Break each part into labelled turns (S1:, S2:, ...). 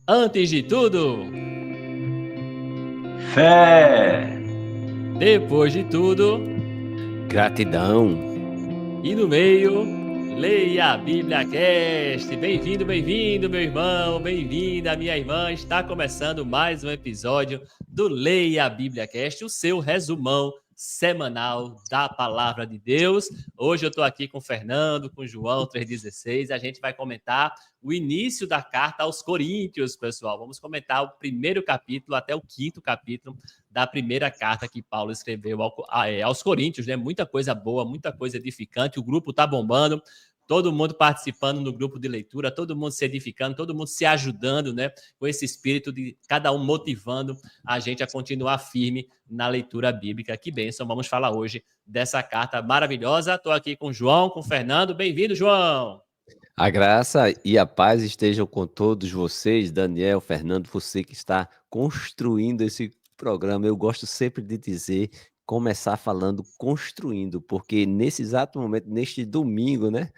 S1: Antes de tudo,
S2: Fé!
S1: depois de tudo
S3: Gratidão.
S1: e no meio, leia a Bíblia Cast. Bem-vindo, meu irmão, bem-vinda, minha irmã. Está começando mais um episódio do Leia a Bíblia Cast, o seu resumão semanal da Palavra de Deus. Hoje eu estou aqui com o Fernando, com o João 3,16. A gente vai comentar o início da carta aos Coríntios, pessoal. Vamos comentar o primeiro capítulo até o quinto capítulo da primeira carta que Paulo escreveu aos Coríntios, né? Muita coisa boa, muita coisa edificante. O grupo tá bombando, todo mundo participando no grupo de leitura, todo mundo se edificando, todo mundo se ajudando, né? Com esse espírito de cada um motivando a gente a continuar firme na leitura bíblica. Que bênção! Vamos falar hoje dessa carta maravilhosa. Estou aqui com o João, com o Fernando. Bem-vindo, João!
S3: A graça e a paz estejam com todos vocês, Daniel, Fernando, você que está construindo esse programa. Eu gosto sempre de dizer, começar falando construindo, porque nesse exato momento, neste domingo, né,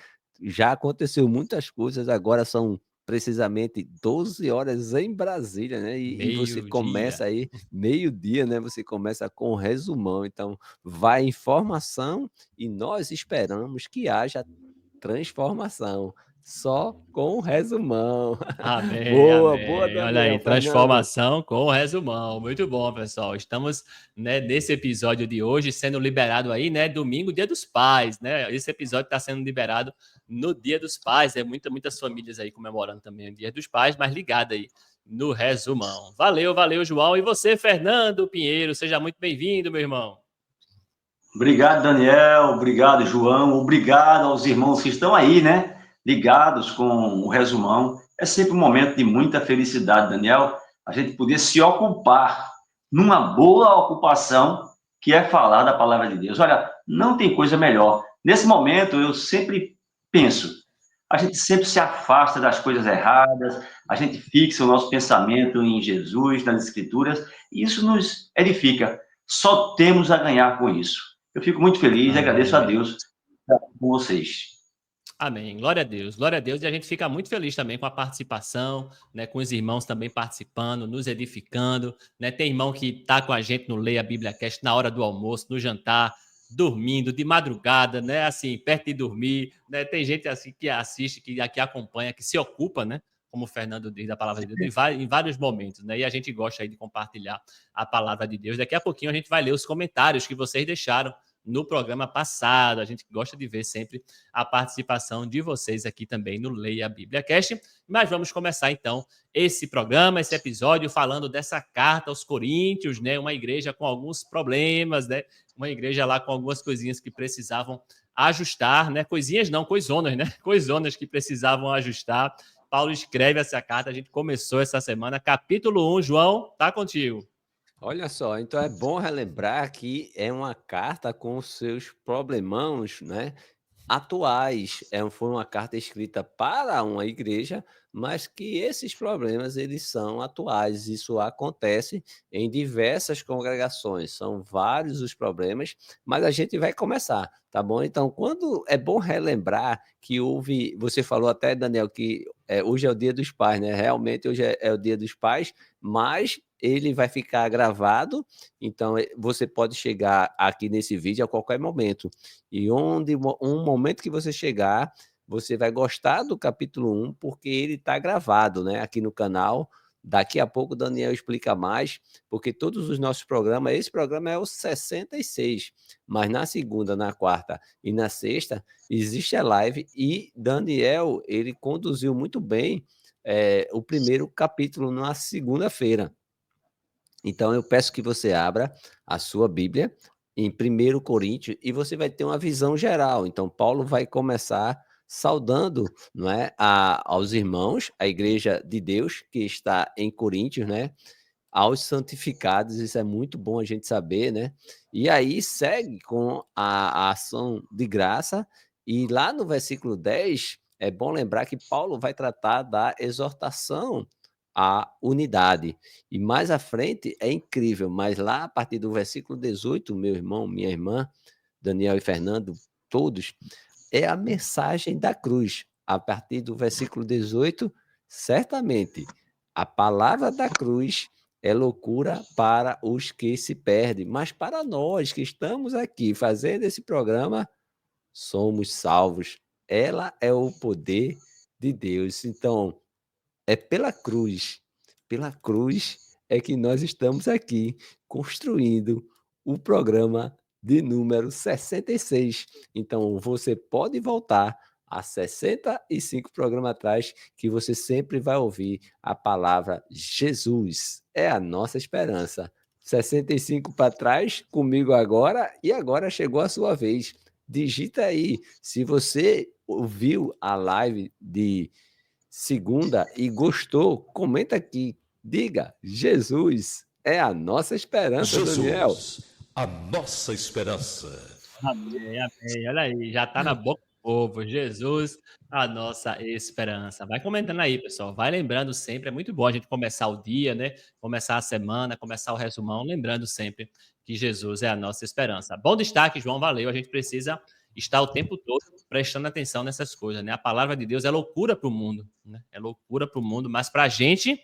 S3: já aconteceu muitas coisas, agora são precisamente 12 horas em Brasília, né, e você
S1: Meio-dia.
S3: começa aí, meio-dia, né, você começa com um resumão, então vai informação e nós esperamos que haja transformação. Só com o resumão.
S1: Amém,
S3: Boa,
S1: amém. Olha aí,
S3: Daniel, Fernando.
S1: transformação com o resumão. Muito bom, pessoal. Estamos, né, nesse episódio de hoje sendo liberado aí, né, domingo, Dia dos Pais, né? Esse episódio está sendo liberado no Dia dos Pais. Muitas famílias aí comemorando também o Dia dos Pais, mas ligado aí no resumão. Valeu, João. E você, Fernando Pinheiro, seja muito bem-vindo, meu irmão.
S2: Obrigado, Daniel. Obrigado, João. Obrigado aos irmãos que estão aí, né? Ligados com o resumão. É sempre um momento de muita felicidade, Daniel. A gente poder se ocupar numa boa ocupação, que é falar da palavra de Deus. Olha, não tem coisa melhor. Nesse momento, eu sempre penso, a gente sempre se afasta das coisas erradas, a gente fixa o nosso pensamento em Jesus, nas Escrituras, e isso nos edifica. Só temos a ganhar com isso. Eu fico muito feliz e agradeço a
S1: Amém.
S2: Deus por estar com vocês.
S1: Amém. Glória a Deus. Glória a Deus. E a gente fica muito feliz também com a participação, né, com os irmãos também participando, nos edificando, né? Tem irmão que está com a gente no Leia a Bíblia Cast na hora do almoço, no jantar, dormindo, de madrugada, né? Assim, perto de dormir, né? Tem gente assim que assiste, que acompanha, que se ocupa, né? Como o Fernando diz da palavra de Deus, em vários momentos, né? E a gente gosta aí de compartilhar a palavra de Deus. Daqui a pouquinho a gente vai ler os comentários que vocês deixaram no programa passado. A gente gosta de ver sempre a participação de vocês aqui também no Leia a Bíblia Cast. Mas vamos começar então esse programa, esse episódio, falando dessa carta aos Coríntios, né? Uma igreja com alguns problemas, né? Uma igreja lá com algumas coisinhas que precisavam ajustar, né? Coisinhas não, coisonas, né? Coisonas que precisavam ajustar. Paulo escreve essa carta, a gente começou essa semana, capítulo 1, João, tá contigo.
S3: Olha só, então é bom relembrar que é uma carta com os seus problemões, né? Atuais. Foi uma carta escrita para uma igreja, mas que esses problemas eles são atuais. Isso acontece em diversas congregações. São vários os problemas, mas a gente vai começar, tá bom? Então, quando é bom relembrar que houve, você falou até, Daniel, que hoje é o Dia dos Pais, né? Realmente hoje é o Dia dos Pais, mas ele vai ficar gravado, então você pode chegar aqui nesse vídeo a qualquer momento. E onde um momento que você chegar, você vai gostar do capítulo 1, porque ele está gravado, né, aqui no canal. Daqui a pouco o Daniel explica mais, porque todos os nossos programas, esse programa é o 66, mas na segunda, na quarta e na sexta existe a live e Daniel, ele conduziu muito bem o primeiro capítulo na segunda-feira. Então eu peço que você abra a sua Bíblia em 1 Coríntios e você vai ter uma visão geral. Então Paulo vai começar saudando, não é, aos irmãos, a igreja de Deus que está em Coríntios, né? Aos santificados, isso é muito bom a gente saber, né? E aí segue com a ação de graça, e lá no versículo 10, é bom lembrar que Paulo vai tratar da exortação à unidade. E mais à frente é incrível, mas lá a partir do versículo 18, meu irmão, minha irmã, Daniel e Fernando, todos, é a mensagem da cruz. A partir do versículo 18, certamente A palavra da cruz é loucura para os que se perdem, mas para nós que estamos aqui fazendo esse programa, somos salvos. Ela é o poder de Deus. Então, é pela cruz é que nós estamos aqui construindo o programa de número 66. Então, você pode voltar a 65 programas atrás, que você sempre vai ouvir a palavra Jesus. É a nossa esperança. 65 para trás, comigo agora, e agora chegou a sua vez. Digita aí, se você ouviu a live de segunda e gostou, comenta aqui. Diga, Jesus é a nossa esperança, Daniel.
S4: Jesus, a nossa esperança.
S1: Amém, amém. Olha aí, já está na boca do povo. Jesus, a nossa esperança. Vai comentando aí, pessoal. Vai lembrando sempre. É muito bom a gente começar o dia, né? Começar a semana, começar o resumão, lembrando sempre que Jesus é a nossa esperança. Bom destaque, João. Valeu. A gente precisa estar o tempo todo prestando atenção nessas coisas, né? A palavra de Deus é loucura para o mundo, né? É loucura para o mundo, mas para a gente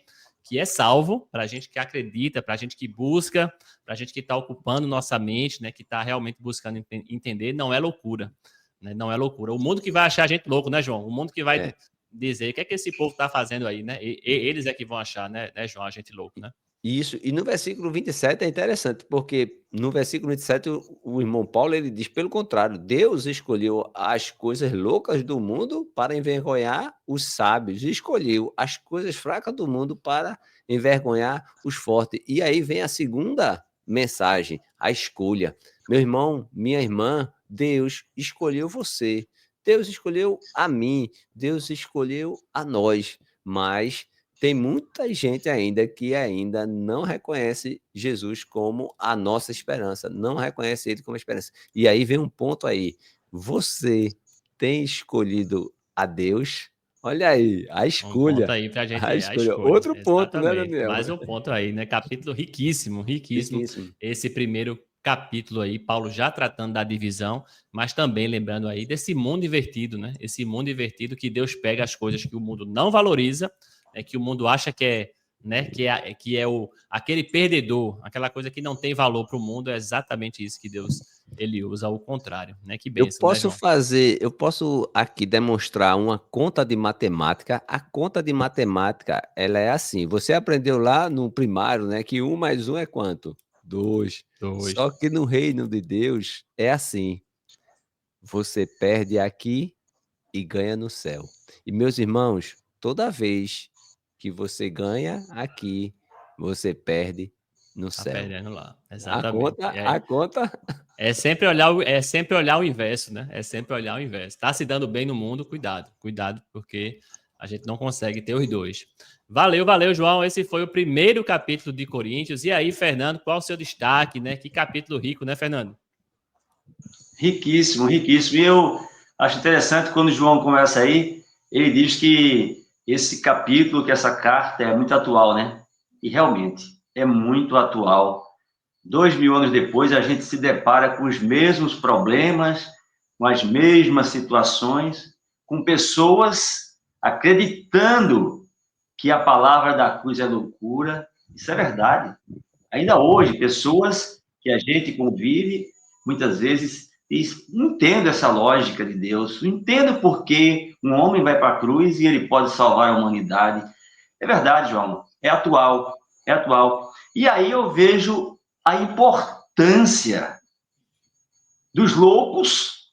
S1: que é salvo, para a gente que acredita, para a gente que busca, para a gente que está ocupando nossa mente, né, que está realmente buscando entender, não é loucura, né, não é loucura. O mundo que vai achar a gente louco, né, João? O mundo que vai dizer, o que é que esse povo está fazendo aí, né? Eles é que vão achar, né, João, a gente louco, né?
S3: Isso, e no versículo 27 é interessante, porque no versículo 27 o irmão Paulo ele diz, pelo contrário, Deus escolheu as coisas loucas do mundo para envergonhar os sábios, e escolheu as coisas fracas do mundo para envergonhar os fortes. E aí vem a segunda mensagem, a escolha. Meu irmão, minha irmã, Deus escolheu você, Deus escolheu a mim, Deus escolheu a nós, mas tem muita gente ainda que ainda não reconhece Jesus como a nossa esperança, não reconhece ele como esperança. E aí vem um ponto aí, você tem escolhido a Deus? Olha aí, a escolha.
S1: Um ponto aí pra gente,
S3: A escolha.
S1: escolha.
S3: Outro ponto, né,
S1: Exatamente.
S3: Daniel?
S1: Mais um ponto aí, né? Capítulo riquíssimo, riquíssimo.
S3: Riquíssimo.
S1: Esse primeiro capítulo aí, Paulo já tratando da divisão, mas também lembrando aí desse mundo invertido, né? Esse mundo invertido que Deus pega as coisas que o mundo não valoriza, que o mundo acha que é, né, que é aquele perdedor, aquela coisa que não tem valor para o mundo, é exatamente isso que Deus ele usa ao contrário, né? Que bênção, né, João?
S3: Eu posso aqui demonstrar uma conta de matemática. A conta de matemática, ela é assim, você aprendeu lá no primário, né, que 1 mais 1 é quanto? 2. Só que no reino de Deus é assim, você perde aqui e ganha no céu. E meus irmãos, toda vez que você ganha aqui, você perde no
S1: Tá
S3: céu.
S1: perdendo lá, exatamente.
S3: A conta
S1: é sempre olhar o inverso, né? É sempre olhar o inverso. Tá se dando bem no mundo, cuidado, porque a gente não consegue ter os dois. Valeu, João. Esse foi o primeiro capítulo de Coríntios. E aí, Fernando, qual o seu destaque, né? Que capítulo rico, né, Fernando?
S2: Riquíssimo, riquíssimo. E eu acho interessante quando o João começa aí, ele diz que esse capítulo, que essa carta é muito atual, né? E realmente é muito atual. 2000 anos depois, a gente se depara com os mesmos problemas, com as mesmas situações, com pessoas acreditando que a palavra da cruz é loucura. Isso é verdade. Ainda hoje, pessoas que a gente convive, muitas vezes, não entendo essa lógica de Deus, não entendo por que um homem vai para a cruz e ele pode salvar a humanidade. É verdade, João, é atual, é atual. E aí eu vejo a importância dos loucos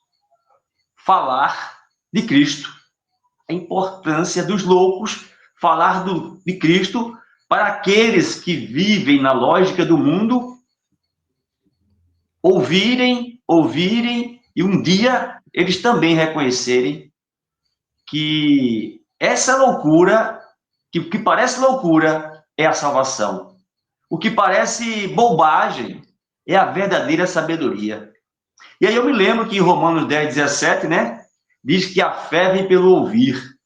S2: falar de Cristo. A importância dos loucos falar de Cristo para aqueles que vivem na lógica do mundo ouvirem e um dia eles também reconhecerem que essa loucura, que o que parece loucura é a salvação. O que parece bobagem é a verdadeira sabedoria. E aí eu me lembro que em Romanos 10, 17, né, diz que a fé vem pelo ouvir.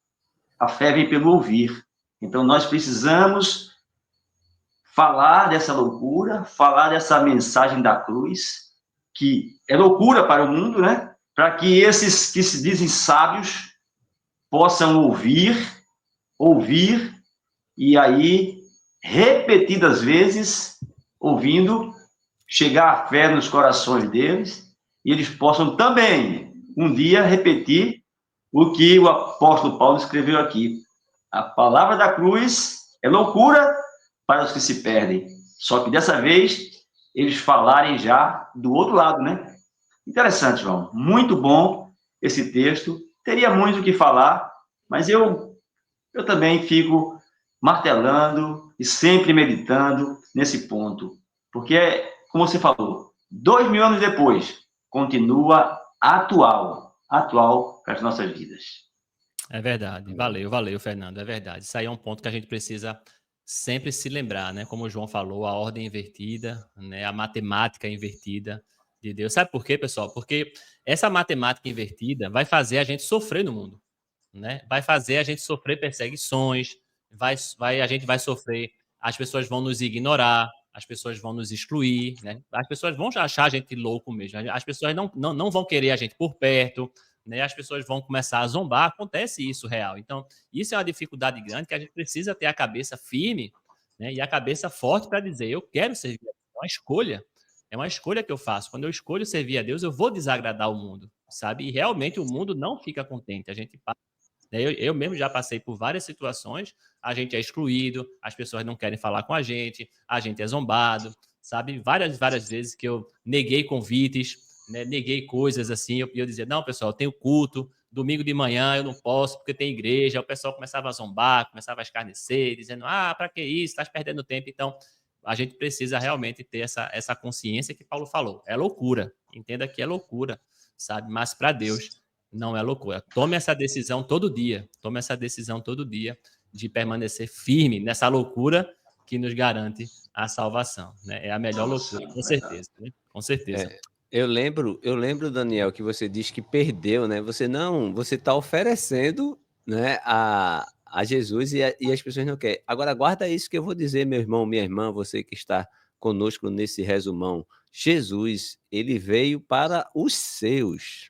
S2: A fé vem pelo ouvir. Então nós precisamos falar dessa loucura, falar dessa mensagem da cruz, que é loucura para o mundo, né? Para que esses que se dizem sábios possam ouvir e aí, repetidas vezes, ouvindo, chegar a fé nos corações deles, e eles possam também, um dia, repetir o que o apóstolo Paulo escreveu aqui. A palavra da cruz é loucura para os que se perdem. Só que dessa vez, eles falarem já do outro lado, né? Interessante, João. Muito bom esse texto. Teria muito o que falar, mas eu também fico martelando e sempre meditando nesse ponto. Porque, como você falou, 2000 anos depois, continua atual para as nossas vidas.
S1: É verdade. Valeu, Fernando. É verdade. Isso aí é um ponto que a gente precisa sempre se lembrar, né? Como o João falou, a ordem invertida, né? A matemática invertida de Deus. Sabe por quê, pessoal? Porque essa matemática invertida vai fazer a gente sofrer no mundo, né? Vai fazer a gente sofrer perseguições, a gente vai sofrer, as pessoas vão nos ignorar, as pessoas vão nos excluir, né? As pessoas vão achar a gente louco mesmo, as pessoas não vão querer a gente por perto, né? As pessoas vão começar a zombar, acontece isso real. Então, isso é uma dificuldade grande que a gente precisa ter a cabeça firme, né? E a cabeça forte para dizer, eu quero servir a Deus, é uma escolha que eu faço. Quando eu escolho servir a Deus, eu vou desagradar o mundo, sabe? E realmente o mundo não fica contente, a gente eu mesmo já passei por várias situações, a gente é excluído, as pessoas não querem falar com a gente é zombado, sabe? Várias vezes que eu neguei convites, né? Neguei coisas assim, eu dizia, não, pessoal, eu tenho culto, domingo de manhã eu não posso porque tem igreja, o pessoal começava a zombar, começava a escarnecer, dizendo, para que isso, estás perdendo tempo. Então, a gente precisa realmente ter essa consciência que Paulo falou, é loucura, entenda que é loucura, sabe? Mas para Deus não é loucura. Tome essa decisão todo dia. Tome essa decisão todo dia de permanecer firme nessa loucura que nos garante a salvação. Né? É a melhor loucura, com certeza. Né? Com certeza.
S3: Eu lembro, Daniel, que você disse que perdeu, né? Você está oferecendo, né, a Jesus e as pessoas não querem. Agora, guarda isso que eu vou dizer, meu irmão, minha irmã, você que está conosco nesse resumão. Jesus, ele veio para os seus,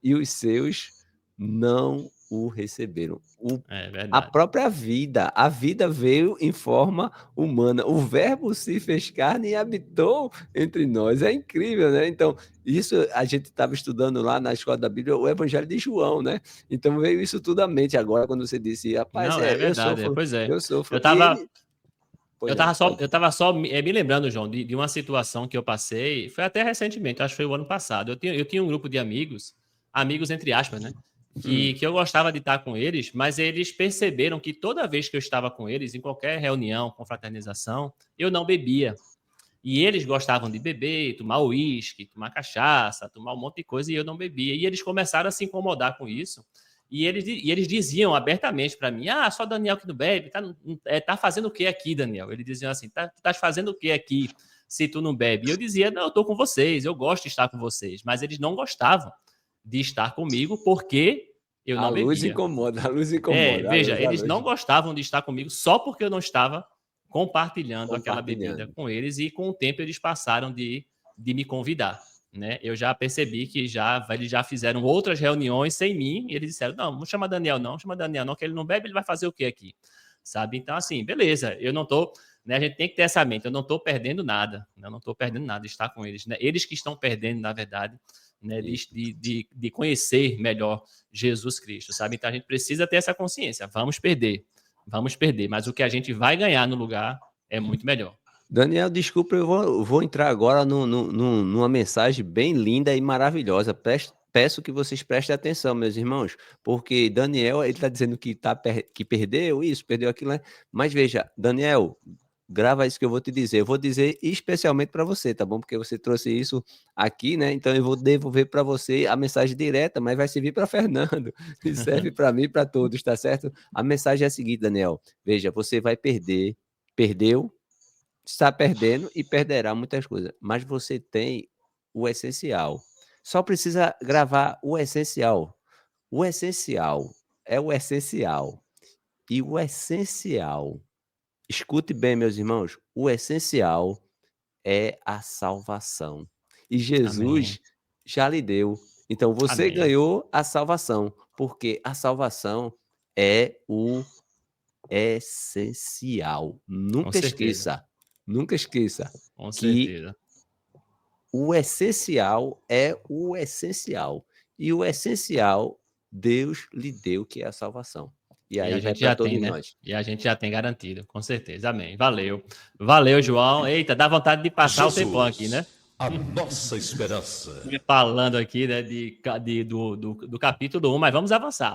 S3: e os seus não o receberam. A própria vida, a vida veio em forma humana. O verbo se fez carne e habitou entre nós. É incrível, né? Então, isso a gente estava estudando lá na escola da Bíblia, o Evangelho de João, né? Então veio isso tudo à mente agora, quando você disse, rapaz,
S1: não, é verdade, pois é.
S3: Eu sofro.
S1: Eu tava só me lembrando, João, de uma situação que eu passei, foi até recentemente, acho que foi o ano passado. Eu tinha um grupo de amigos entre aspas, né? Que eu gostava de estar com eles, mas eles perceberam que toda vez que eu estava com eles, em qualquer reunião, confraternização, eu não bebia. E eles gostavam de beber, tomar uísque, tomar cachaça, tomar um monte de coisa, e eu não bebia. E eles começaram a se incomodar com isso. E eles diziam abertamente para mim, só Daniel que não bebe, tá fazendo o que aqui, Daniel? Eles diziam assim, tu estás fazendo o que aqui se tu não bebe? E eu dizia, não, eu estou com vocês, eu gosto de estar com vocês. Mas eles não gostavam de estar comigo porque eu não bebia.
S3: A luz incomoda.
S1: Veja, eles não gostavam de estar comigo só porque eu não estava compartilhando aquela bebida com eles, e com o tempo eles passaram de me convidar. Né? Eu já percebi que eles já fizeram outras reuniões sem mim, e eles disseram, não chama Daniel não, que ele não bebe, ele vai fazer o que aqui? Sabe? Então, assim, beleza, eu não tô, né, a gente tem que ter essa mente, eu não estou perdendo nada, né? Eu não estou perdendo nada de estar com eles, né? Eles que estão perdendo, na verdade, né, de conhecer melhor Jesus Cristo, sabe? Então a gente precisa ter essa consciência, vamos perder, mas o que a gente vai ganhar no lugar é muito melhor.
S3: Daniel, desculpa, eu vou entrar agora numa mensagem bem linda e maravilhosa. Peço que vocês prestem atenção, meus irmãos, porque Daniel, ele está dizendo que perdeu isso, perdeu aquilo, né? Mas veja, Daniel, grava isso que eu vou te dizer. Eu vou dizer especialmente para você, tá bom? Porque você trouxe isso aqui, né? Então eu vou devolver para você a mensagem direta, mas vai servir para Fernando e serve para mim e para todos, tá certo? A mensagem é a seguinte, Daniel. Veja, você vai perder, perdeu, está perdendo e perderá muitas coisas, mas você tem o essencial. Só precisa gravar o essencial. O essencial é o essencial. E o essencial, escute bem, meus irmãos, o essencial é a salvação. E Jesus já lhe deu. Então você ganhou a salvação, porque a salvação é o essencial.
S1: Com
S3: Nunca
S1: certeza.
S3: esqueça
S1: Com
S3: que
S1: certeza.
S3: o essencial é o essencial. E o essencial, Deus lhe deu, que é a salvação. E
S1: E a
S3: aí vai
S1: gente
S3: para
S1: já tem,
S3: todos
S1: né?
S3: nós.
S1: E a gente já tem garantido, com certeza. Amém. Valeu. Valeu, João. Eita, dá vontade de passar o tempão aqui, né?
S4: Jesus, a nossa esperança.
S1: Falando aqui, né, do capítulo 1, mas vamos avançar,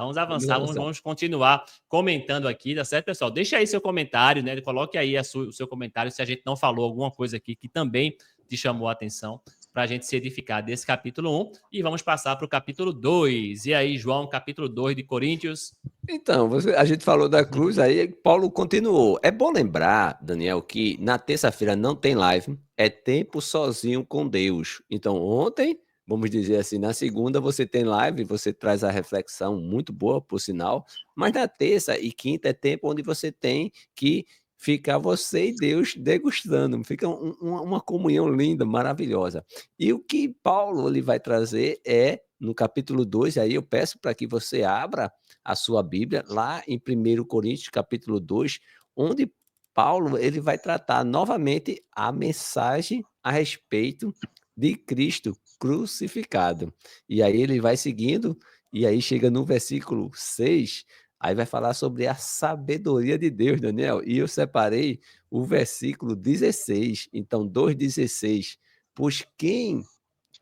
S1: vamos continuar comentando aqui, tá certo, pessoal? Deixa aí seu comentário, né? Coloque aí o seu comentário se a gente não falou alguma coisa aqui que também te chamou a atenção, para a gente se edificar desse capítulo 1 e vamos passar para o capítulo 2. E aí, João, capítulo 2 de Coríntios.
S3: Então, a gente falou da cruz, aí Paulo continuou. É bom lembrar, Daniel, que na terça-feira não tem live, é tempo sozinho com Deus. Então, ontem, vamos dizer assim, na segunda você tem live, você traz a reflexão muito boa, por sinal, mas na terça e quinta é tempo onde você tem que ficar você e Deus degustando, fica uma comunhão linda, maravilhosa. E o que Paulo ele vai trazer é, no capítulo 2, aí eu peço para que você abra a sua Bíblia, lá em 1 Coríntios, capítulo 2, onde Paulo ele vai tratar novamente a mensagem a respeito de Cristo crucificado. E aí ele vai seguindo, e aí chega no versículo 6, aí vai falar sobre a sabedoria de Deus, Daniel. E eu separei o versículo 16, então 2,16. Pois quem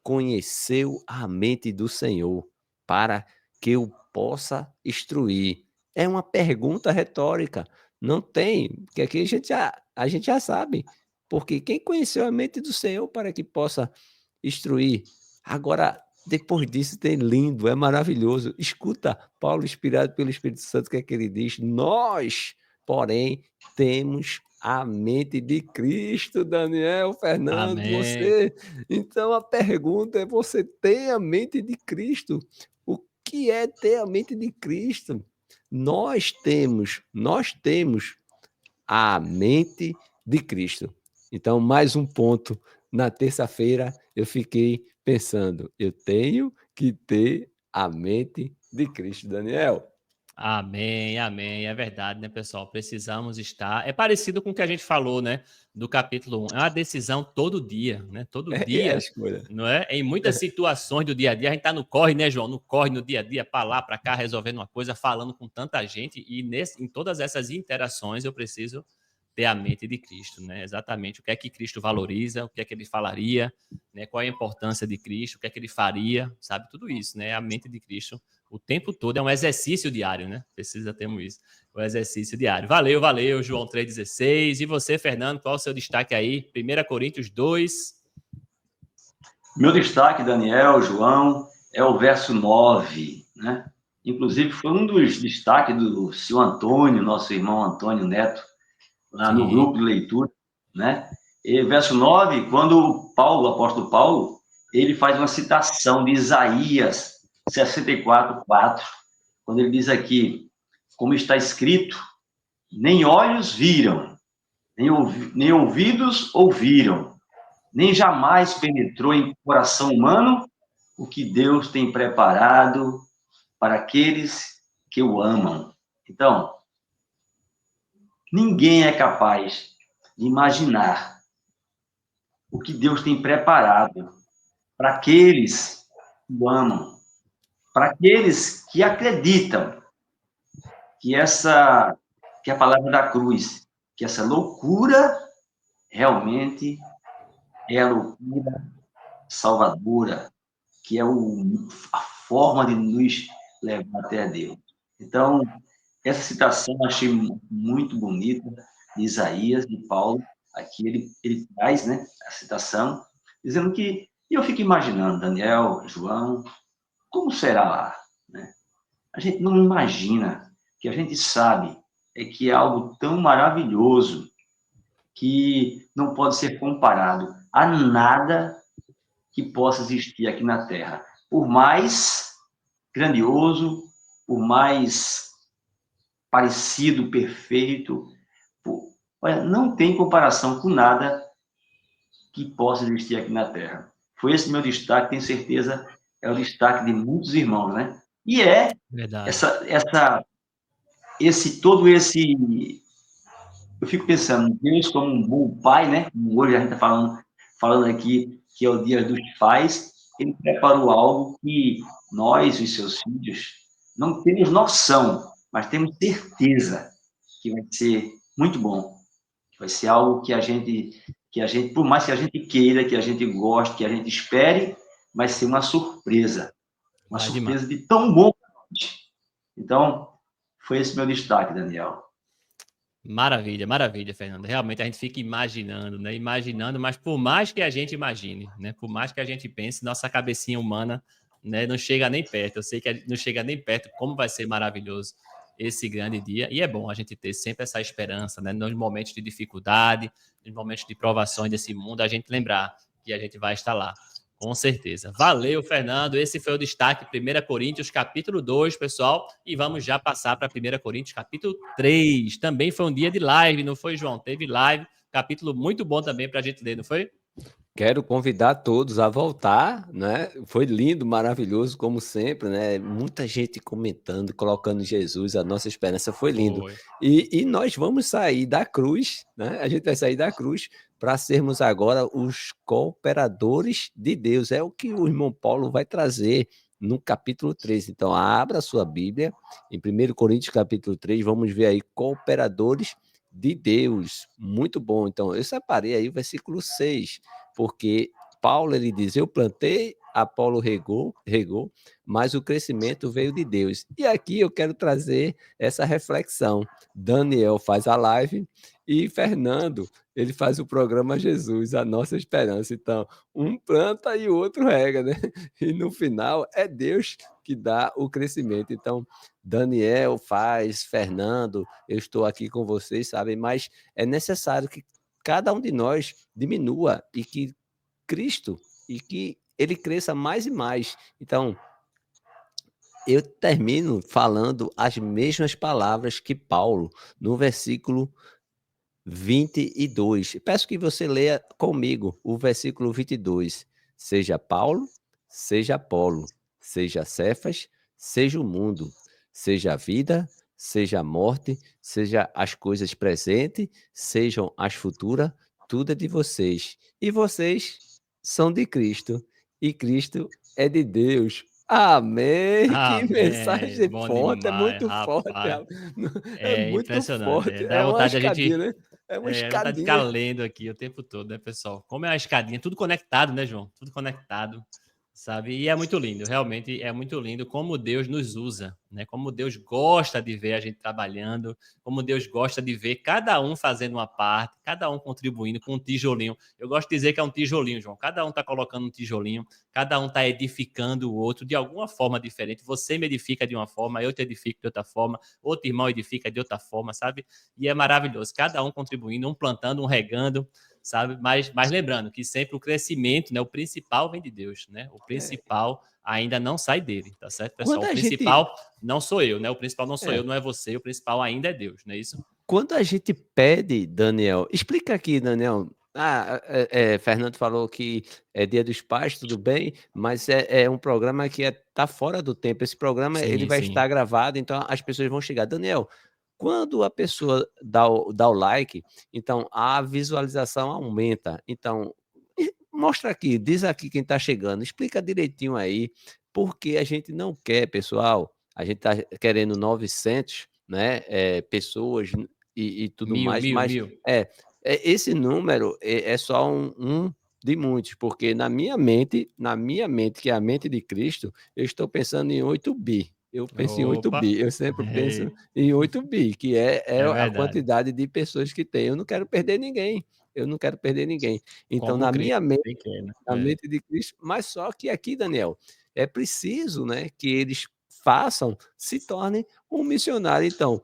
S3: conheceu a mente do Senhor para que o possa instruir? É uma pergunta retórica. Não tem, porque aqui a gente já sabe. Porque quem conheceu a mente do Senhor para que possa instruir? Agora, depois disso, tem lindo, é maravilhoso. Escuta, Paulo, inspirado pelo Espírito Santo, o que é que ele diz? Nós, porém, temos a mente de Cristo, Daniel, Fernando,
S1: Amém.
S3: você. Então a pergunta é: você tem a mente de Cristo? O que é ter a mente de Cristo? Nós temos a mente de Cristo. Então, mais um ponto. Na terça-feira, eu fiquei pensando, eu tenho que ter a mente de Cristo, Daniel.
S1: Amém, amém. É verdade, né, pessoal? Precisamos estar. É parecido com o que a gente falou, né, do capítulo 1. É uma decisão todo dia, né? Todo
S3: É a
S1: dia,
S3: escolha.
S1: não é? Em muitas situações do dia a dia, a gente tá no corre, né, João? No corre, no dia a dia, para lá, para cá, resolvendo uma coisa, falando com tanta gente. E em todas essas interações, eu preciso ter a mente de Cristo, né? Exatamente o que é que Cristo valoriza, o que é que ele falaria, né? Qual é a importância de Cristo, o que é que ele faria, sabe? Tudo isso, né? A mente de Cristo o tempo todo, é um exercício diário, né? Precisa termos isso, o exercício diário. Valeu, valeu, João 3,16. E você, Fernando, qual é o seu destaque aí? 1 Coríntios 2.
S2: Meu destaque, Daniel, João, é o verso 9, né? Inclusive, foi um dos destaques do seu Antônio, nosso irmão Antônio Neto, lá no
S1: Sim.
S2: grupo de leitura, né? E verso 9, quando Paulo, o apóstolo Paulo, ele faz uma citação de Isaías 64:4, quando ele diz aqui, como está escrito, nem olhos viram, nem ouvidos ouviram, nem jamais penetrou em coração humano o que Deus tem preparado para aqueles que o amam. Então, ninguém é capaz de imaginar o que Deus tem preparado para aqueles que o amam, para aqueles que acreditam que que a palavra da cruz, que essa loucura realmente é a loucura salvadora, que é a forma de nos levar até a Deus. Então, essa citação eu achei muito bonita, de Isaías, de Paulo, aqui ele traz, né, a citação, dizendo que, e eu fico imaginando, Daniel, João, como será lá, né? A gente não imagina, que a gente sabe é que é algo tão maravilhoso que não pode ser comparado a nada que possa existir aqui na Terra. Por mais grandioso, por mais parecido, perfeito, olha, não tem comparação com nada que possa existir aqui na Terra. Foi esse meu destaque, tenho certeza, é o destaque de muitos irmãos, né? E é
S1: Verdade.
S2: essa todo esse... Eu fico pensando, Deus como um bom pai, né? Como hoje a gente está falando aqui que é o Dia dos Pais, ele preparou algo que nós, os seus filhos, não temos noção, mas temos certeza que vai ser muito bom. Vai ser algo que a gente, por mais que a gente queira, que a gente goste, que a gente espere, vai ser uma surpresa. Uma
S1: Vai demais.
S2: surpresa de tão bom. Então, foi esse meu destaque, Daniel.
S1: Maravilha, maravilha, Fernando. Realmente a gente fica imaginando, né? Imaginando, mas por mais que a gente imagine, né? Por mais que a gente pense, nossa cabecinha humana, né? Não chega nem perto. Eu sei que não chega nem perto como vai ser maravilhoso esse grande dia. E é bom a gente ter sempre essa esperança, né? Nos momentos de dificuldade, nos momentos de provações desse mundo, a gente lembrar que a gente vai estar lá. Com certeza. Valeu, Fernando. Esse foi o destaque 1 Coríntios, capítulo 2, pessoal. E vamos já passar para 1 Coríntios, capítulo 3. Também foi um dia de live, não foi, João? Teve live. Capítulo muito bom também para a gente ler, não foi?
S3: Quero convidar todos a voltar, né? Foi lindo, maravilhoso, como sempre, né? Muita gente comentando, colocando Jesus, a nossa esperança foi lindo.
S1: Foi.
S3: E nós vamos sair da cruz, né? A gente vai sair da cruz para sermos agora os cooperadores de Deus. É o que o irmão Paulo vai trazer no capítulo 3. Então, abra a sua Bíblia, em 1 Coríntios, capítulo 3, vamos ver aí cooperadores de Deus. Muito bom. Então, eu separei aí o versículo 6. Porque Paulo ele diz: eu plantei, Apolo regou, mas o crescimento veio de Deus. E aqui eu quero trazer essa reflexão. Daniel faz a live e Fernando ele faz o programa Jesus, a nossa esperança. Então, um planta e o outro rega, né? E no final é Deus que dá o crescimento. Então, Daniel faz, Fernando, eu estou aqui com vocês, sabem? Mas é necessário que cada um de nós diminua e que Cristo e que ele cresça mais e mais. Então, eu termino falando as mesmas palavras que Paulo no versículo 22. Peço que você leia comigo o versículo 22. Seja Paulo, seja Apolo, seja Cefas, seja o mundo, seja a vida, seja a morte, seja as coisas presentes, sejam as futuras, tudo é de vocês. E vocês são de Cristo, e Cristo é de Deus. Amém! Que
S1: Amém.
S3: mensagem
S1: Bom
S3: forte, é
S1: demais,
S3: muito forte,
S1: rapaz.
S3: é
S1: É
S3: muito
S1: impressionante.
S3: forte.
S1: Dá
S3: É uma
S1: vontade de a
S3: escadinha,
S1: gente
S3: né? É uma
S1: dá vontade de ficar
S3: escadinha.
S1: lendo aqui o tempo todo, né, pessoal? Como é uma escadinha, tudo conectado, né, João? Tudo conectado, sabe? E é muito lindo, realmente é muito lindo como Deus nos usa, né? Como Deus gosta de ver a gente trabalhando, como Deus gosta de ver cada um fazendo uma parte, cada um contribuindo com um tijolinho. Eu gosto de dizer que é um tijolinho, João. Cada um está colocando um tijolinho, cada um está edificando o outro de alguma forma diferente. Você me edifica de uma forma, eu te edifico de outra forma, outro irmão edifica de outra forma, sabe? E é maravilhoso, cada um contribuindo, um plantando, um regando, sabe? Mas lembrando que sempre o crescimento, né, o principal vem de Deus, né? O principal ainda não sai dele, tá certo, pessoal?
S3: Quando
S1: O
S3: a gente,
S1: principal não sou eu, né? O principal não sou eu,
S3: é,
S1: não é você, o principal ainda é Deus, não é isso?
S3: quando a gente pede, Daniel, explica aqui, Daniel. Fernando falou que é Dia dos Pais, tudo bem, mas é um programa que tá fora do tempo. Esse programa ele
S1: Sim,
S3: vai
S1: sim.
S3: estar gravado, então as pessoas vão chegar. Daniel, quando a pessoa dá o like, então a visualização aumenta. Então, mostra aqui, diz aqui quem está chegando, explica direitinho aí, porque a gente não quer, pessoal, a gente está querendo 900, né, pessoas e tudo
S1: Mil,
S3: mais,
S1: mil,
S3: mas
S1: mil.
S3: esse número é só um de muitos, porque na minha mente, que é a mente de Cristo, eu estou pensando em 8 bi. Eu penso em 8
S1: Opa,
S3: bi, eu sempre penso
S1: é,
S3: em 8 bi, que é
S1: é
S3: a
S1: verdade.
S3: quantidade de pessoas que tem. Eu não quero perder ninguém, eu não quero perder ninguém. Então,
S1: Como
S3: na
S1: Cristo
S3: minha mente,
S1: bem quer, né?
S3: na mente de Cristo, mas só que aqui, Daniel, é preciso, né, que eles se tornem um missionário. Então,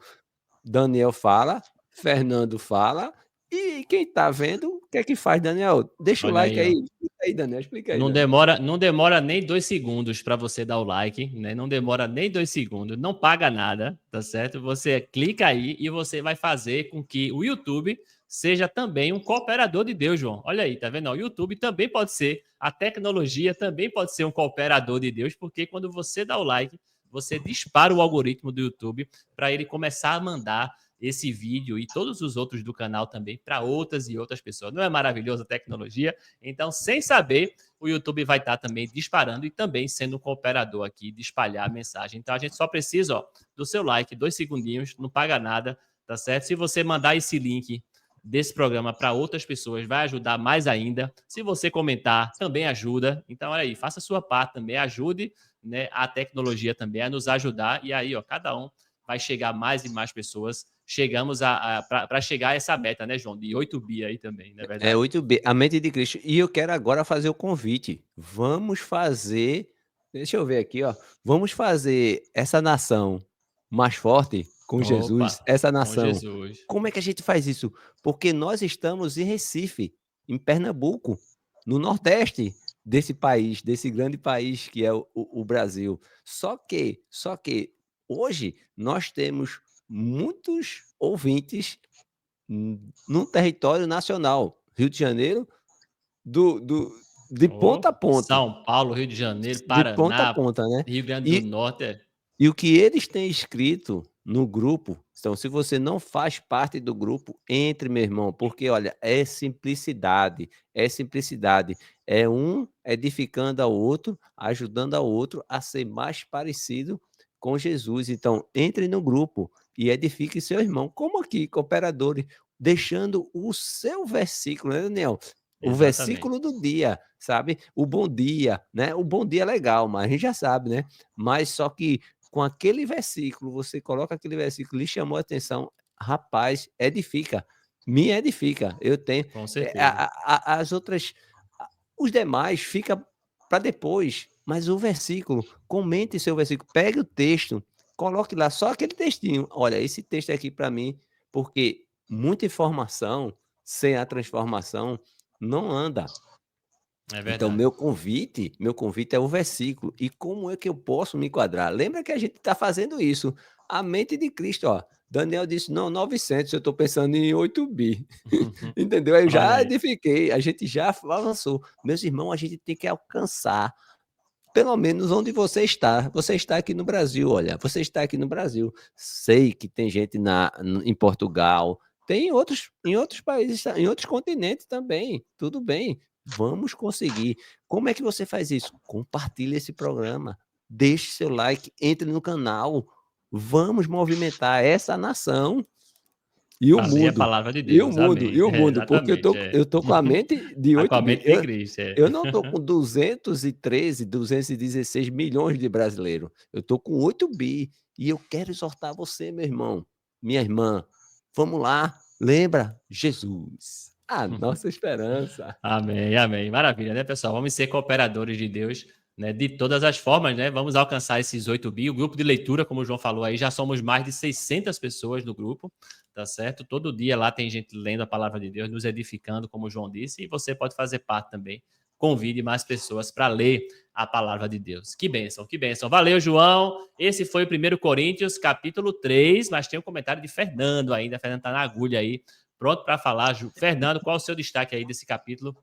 S3: Daniel fala, Fernando fala, e quem está vendo, o que é que faz, Daniel? Deixa o
S1: Olha
S3: like
S1: aí,
S3: aí.
S1: ó.
S3: Explica aí, Daniel, explica aí,
S1: Não
S3: Daniel.
S1: demora, não demora nem 2 segundos para você dar o like, né? Não demora nem 2 segundos, não paga nada, tá certo? Você clica aí e você vai fazer com que o YouTube seja também um cooperador de Deus, João. Olha aí, tá vendo? O YouTube também pode ser, a tecnologia também pode ser um cooperador de Deus, porque quando você dá o like, você dispara o algoritmo do YouTube para ele começar a mandar esse vídeo e todos os outros do canal também para outras e outras pessoas. Não é maravilhosa a tecnologia? Então, sem saber, o YouTube vai estar também disparando e também sendo um cooperador aqui de espalhar a mensagem. Então, a gente só precisa, ó, do seu like, 2 segundinhos, não paga nada, tá certo? Se você mandar esse link desse programa para outras pessoas, vai ajudar mais ainda. Se você comentar, também ajuda. Então, olha aí, faça a sua parte também, ajude, né, a tecnologia também a nos ajudar. E aí, ó, cada um vai chegar mais e mais pessoas. Chegamos para chegar a essa meta, né, João? De 8 bi aí também, não é verdade?
S3: 8B, a mente de Cristo. E eu quero agora fazer o convite. Vamos fazer. Deixa eu ver aqui, ó. Vamos fazer essa nação mais forte com Jesus.
S1: Opa,
S3: Essa
S1: com
S3: nação.
S1: Jesus.
S3: Como é que a gente faz isso? Porque nós estamos em Recife, em Pernambuco, no Nordeste desse país, desse grande país que é o Brasil. Só que hoje nós temos muitos ouvintes no território nacional, Rio de Janeiro, de ponta a ponta,
S1: São Paulo, Rio de Janeiro,
S3: de ponta a
S1: Paraná,
S3: ponta, né?
S1: Rio Grande do
S3: E,
S1: Norte.
S3: e o que eles têm escrito no grupo, então, se você não faz parte do grupo, entre, meu irmão, porque, olha, é simplicidade, é um edificando ao outro, ajudando ao outro a ser mais parecido com Jesus. Então, entre no grupo e edifique seu irmão, como aqui, cooperadores, deixando o seu versículo, né, Daniel? O
S1: Exatamente.
S3: versículo do dia, sabe? O bom dia, né? O bom dia é legal, mas a gente já sabe, né? Mas só que com aquele versículo, você coloca aquele versículo, lhe chamou a atenção, rapaz, edifica, me edifica. Eu tenho
S1: Com certeza.
S3: as outras, os demais fica para depois, mas o versículo, comente seu versículo, pegue o texto, coloque lá só aquele textinho. Olha, esse texto aqui para mim, porque muita informação sem a transformação não anda.
S1: É
S3: Então,
S1: verdade.
S3: meu convite é o versículo. E como é que eu posso me enquadrar? Lembra que a gente está fazendo isso. A mente de Cristo, ó. Daniel disse, não, 900, eu estou pensando em 8 bi. Entendeu? Eu
S1: Olha
S3: já
S1: aí.
S3: edifiquei, a gente já avançou. Meus irmãos, a gente tem que alcançar, pelo menos onde você está. Você está aqui no Brasil, olha. Você está aqui no Brasil. Sei que tem gente em Portugal, tem em outros países, em outros continentes também. Tudo bem. Vamos conseguir. Como é que você faz isso? Compartilhe esse programa. Deixe seu like, entre no canal. Vamos movimentar essa nação e o
S1: Fazer a
S3: mundo.
S1: palavra de Deus. Amém. É,
S3: Porque
S1: exatamente. É.
S3: eu tô com a mente de
S1: A com
S3: 8
S1: a
S3: bi.
S1: mente de Cristo. É.
S3: Eu não estou com 213, 216 milhões de brasileiros. Eu estou com 8 bi. E eu quero exortar você, meu irmão, minha irmã. Vamos lá. Lembra? Jesus. A nossa esperança.
S1: Amém, amém. Maravilha, né, pessoal? Vamos ser cooperadores de Deus, né, de todas as formas, né? Vamos alcançar esses 8 bi. O grupo de leitura, como o João falou aí, já somos mais de 600 pessoas no grupo, tá certo? Todo dia lá tem gente lendo a palavra de Deus, nos edificando, como o João disse, e você pode fazer parte também. Convide mais pessoas para ler a palavra de Deus. Que bênção, que bênção. Valeu, João. Esse foi o 1 Coríntios, capítulo 3, mas tem um comentário de Fernando ainda. Fernando está na agulha aí, pronto para falar. Fernando, qual o seu destaque aí desse capítulo?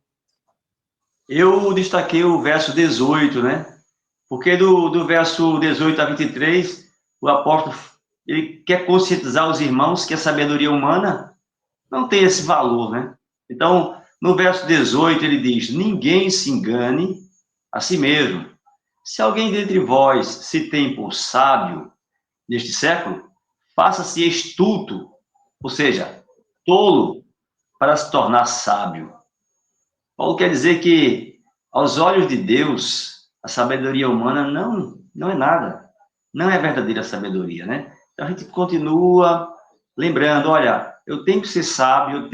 S2: Eu destaquei o verso 18, né? Porque do verso 18 a 23, o apóstolo ele quer conscientizar os irmãos que a sabedoria humana não tem esse valor, né? Então, no verso 18, ele diz: ninguém se engane a si mesmo. Se alguém dentre vós se tem por sábio neste século, faça-se estulto, ou seja, tolo, para se tornar sábio. Paulo quer dizer que, aos olhos de Deus, a sabedoria humana não é nada. Não é verdadeira sabedoria, né? Então, a gente continua lembrando, olha, eu tenho que ser sábio,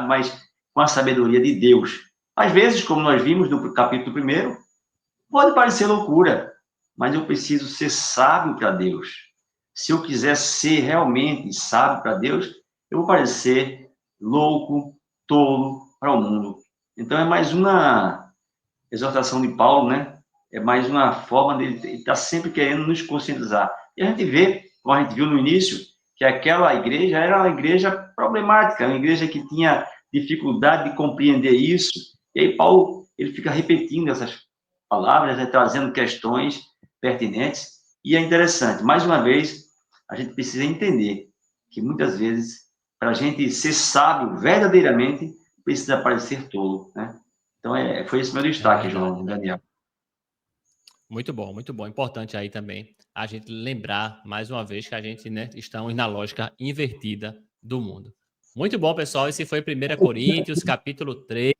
S2: mas com a sabedoria de Deus. Às vezes, como nós vimos no capítulo 1, pode parecer loucura, mas eu preciso ser sábio para Deus. Se eu quiser ser realmente sábio para Deus, eu vou parecer louco, tolo para o mundo. Então, é mais uma exortação de Paulo, né? É mais uma forma dele estar sempre querendo nos conscientizar. E a gente vê, como a gente viu no início, que aquela igreja era uma igreja problemática, uma igreja que tinha dificuldade de compreender isso. E aí Paulo, ele fica repetindo essas palavras, né, trazendo questões pertinentes. E é interessante, mais uma vez, a gente precisa entender que muitas vezes, para a gente ser sábio verdadeiramente, precisa parecer tolo, né? Então, foi esse meu
S1: É
S2: destaque,
S1: verdade.
S2: João, Daniel.
S1: Muito bom, muito bom. Importante aí também a gente lembrar, mais uma vez, que a gente, né, estamos na lógica invertida do mundo. Muito bom, pessoal. Esse foi 1 Coríntios, capítulo 3,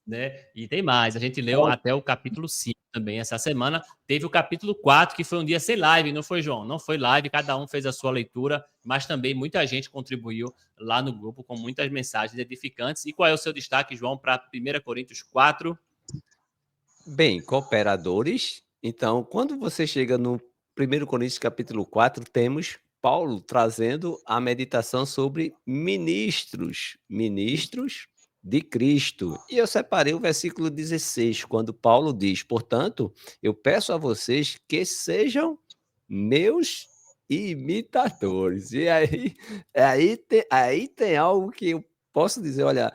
S1: né? E tem mais. A gente leu até o capítulo 5 também essa semana. Teve o capítulo 4, que foi um dia sem live, não foi, João? Não foi live, cada um fez a sua leitura, mas também muita gente contribuiu lá no grupo com muitas mensagens edificantes. E qual é o seu destaque, João, para 1 Coríntios 4?
S3: Bem, cooperadores. Então, quando você chega no 1 Coríntios capítulo 4, temos Paulo trazendo a meditação sobre ministros de Cristo. E eu separei o versículo 16, quando Paulo diz: portanto, eu peço a vocês que sejam meus imitadores. E aí tem algo que eu posso dizer, olha,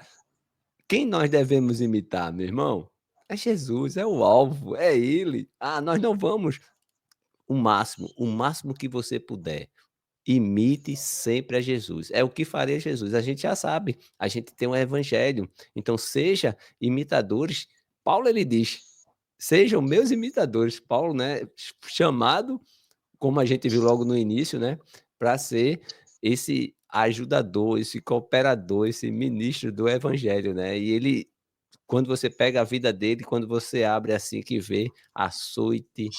S3: quem nós devemos imitar, meu irmão? É Jesus, é o alvo, é ele. Ah, nós não vamos o máximo que você puder. Imite sempre a Jesus. É o que faria Jesus. A gente já sabe, a gente tem um evangelho. Então, seja imitadores. Paulo, ele diz, sejam meus imitadores. Paulo, né, chamado, como a gente viu logo no início, né, para ser esse ajudador, esse cooperador, esse ministro do evangelho, né? E ele, quando você pega a vida dele, quando você abre assim que vê açoite,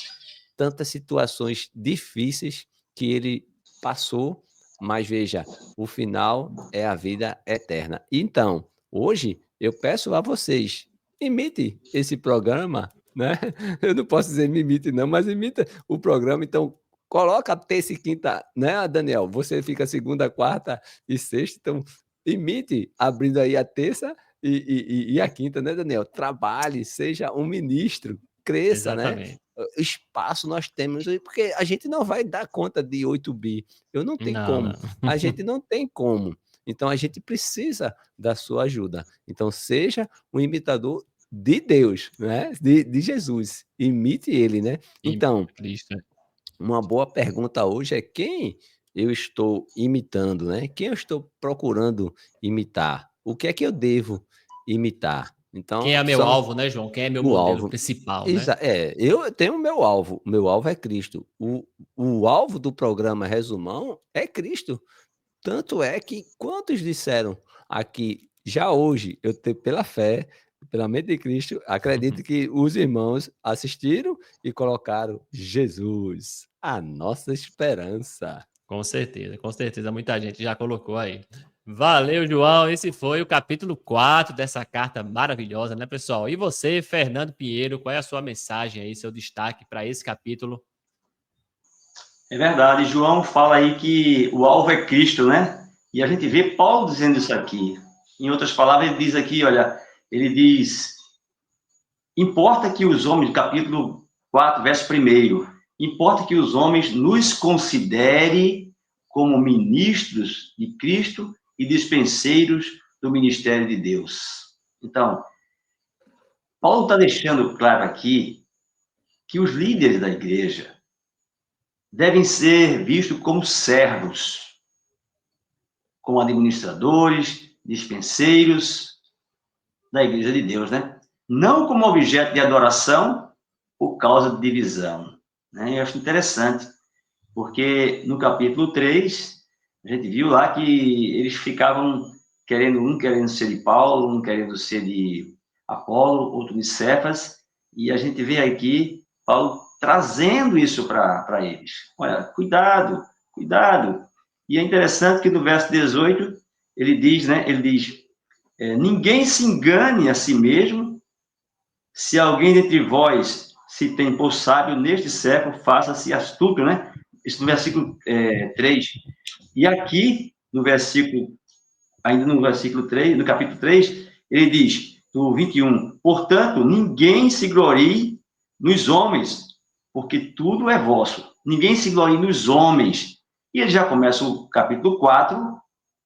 S3: tantas situações difíceis que ele passou, mas veja, o final é a vida eterna. Então, hoje eu peço a vocês, imite esse programa, né? Eu não posso dizer me imite não, mas imita o programa, então coloca terça e quinta, né, Daniel? Você fica segunda, quarta e sexta, então imite abrindo aí a terça e a quinta, né, Daniel? Trabalhe, seja um ministro, cresça, né?
S1: Exatamente.
S3: Espaço nós temos, porque a gente não vai dar conta de 8 bi. Eu não tenho
S1: Não,
S3: como.
S1: não.
S3: A gente não tem como. Então a gente precisa da sua ajuda. Então seja um imitador de Deus, né? De Jesus. Imite ele, né? Então,
S1: Cristo.
S3: uma boa pergunta hoje é quem eu estou imitando, né? Quem eu estou procurando imitar? O que é que eu devo imitar?
S1: Quem é
S3: Então,
S1: meu
S3: são
S1: alvo, né, João? Quem é meu
S3: o
S1: modelo
S3: alvo.
S1: principal, né?
S3: Eu tenho o meu alvo é Cristo. O alvo do programa Resumão é Cristo. Tanto é que quantos disseram aqui, já hoje, pela fé, pela mente de Cristo, acredito que os irmãos assistiram e colocaram Jesus, a nossa esperança.
S1: Com certeza, muita gente já colocou aí. Valeu, João. Esse foi o capítulo 4 dessa carta maravilhosa, né, pessoal? E você, Fernando Pinheiro, qual é a sua mensagem aí, seu destaque para esse capítulo?
S2: É verdade, João fala aí que o alvo é Cristo, né? E a gente vê Paulo dizendo isso aqui. Em outras palavras, ele diz aqui, olha, ele diz, importa que os homens, capítulo 4, verso 1, importa que os homens nos considere como ministros de Cristo e dispenseiros do ministério de Deus. Então, Paulo está deixando claro aqui que os líderes da igreja devem ser vistos como servos, como administradores, dispenseiros da igreja de Deus, né? Não como objeto de adoração por causa de divisão. Né? Eu acho interessante, porque no capítulo 3, a gente viu lá que eles ficavam querendo ser de Paulo, um querendo ser de Apolo, outro de Cefas, e a gente vê aqui Paulo trazendo isso para eles. Olha, cuidado, cuidado. E é interessante que no verso 18, ele diz, né, ninguém se engane a si mesmo, se alguém dentre vós se tem por sábio neste século, faça-se astuto, né? Isso no versículo 3. E aqui, ainda no versículo 3, no capítulo 3, ele diz, no 21, portanto, ninguém se glorie nos homens, porque tudo é vosso. Ninguém se glorie nos homens. E ele já começa o capítulo 4,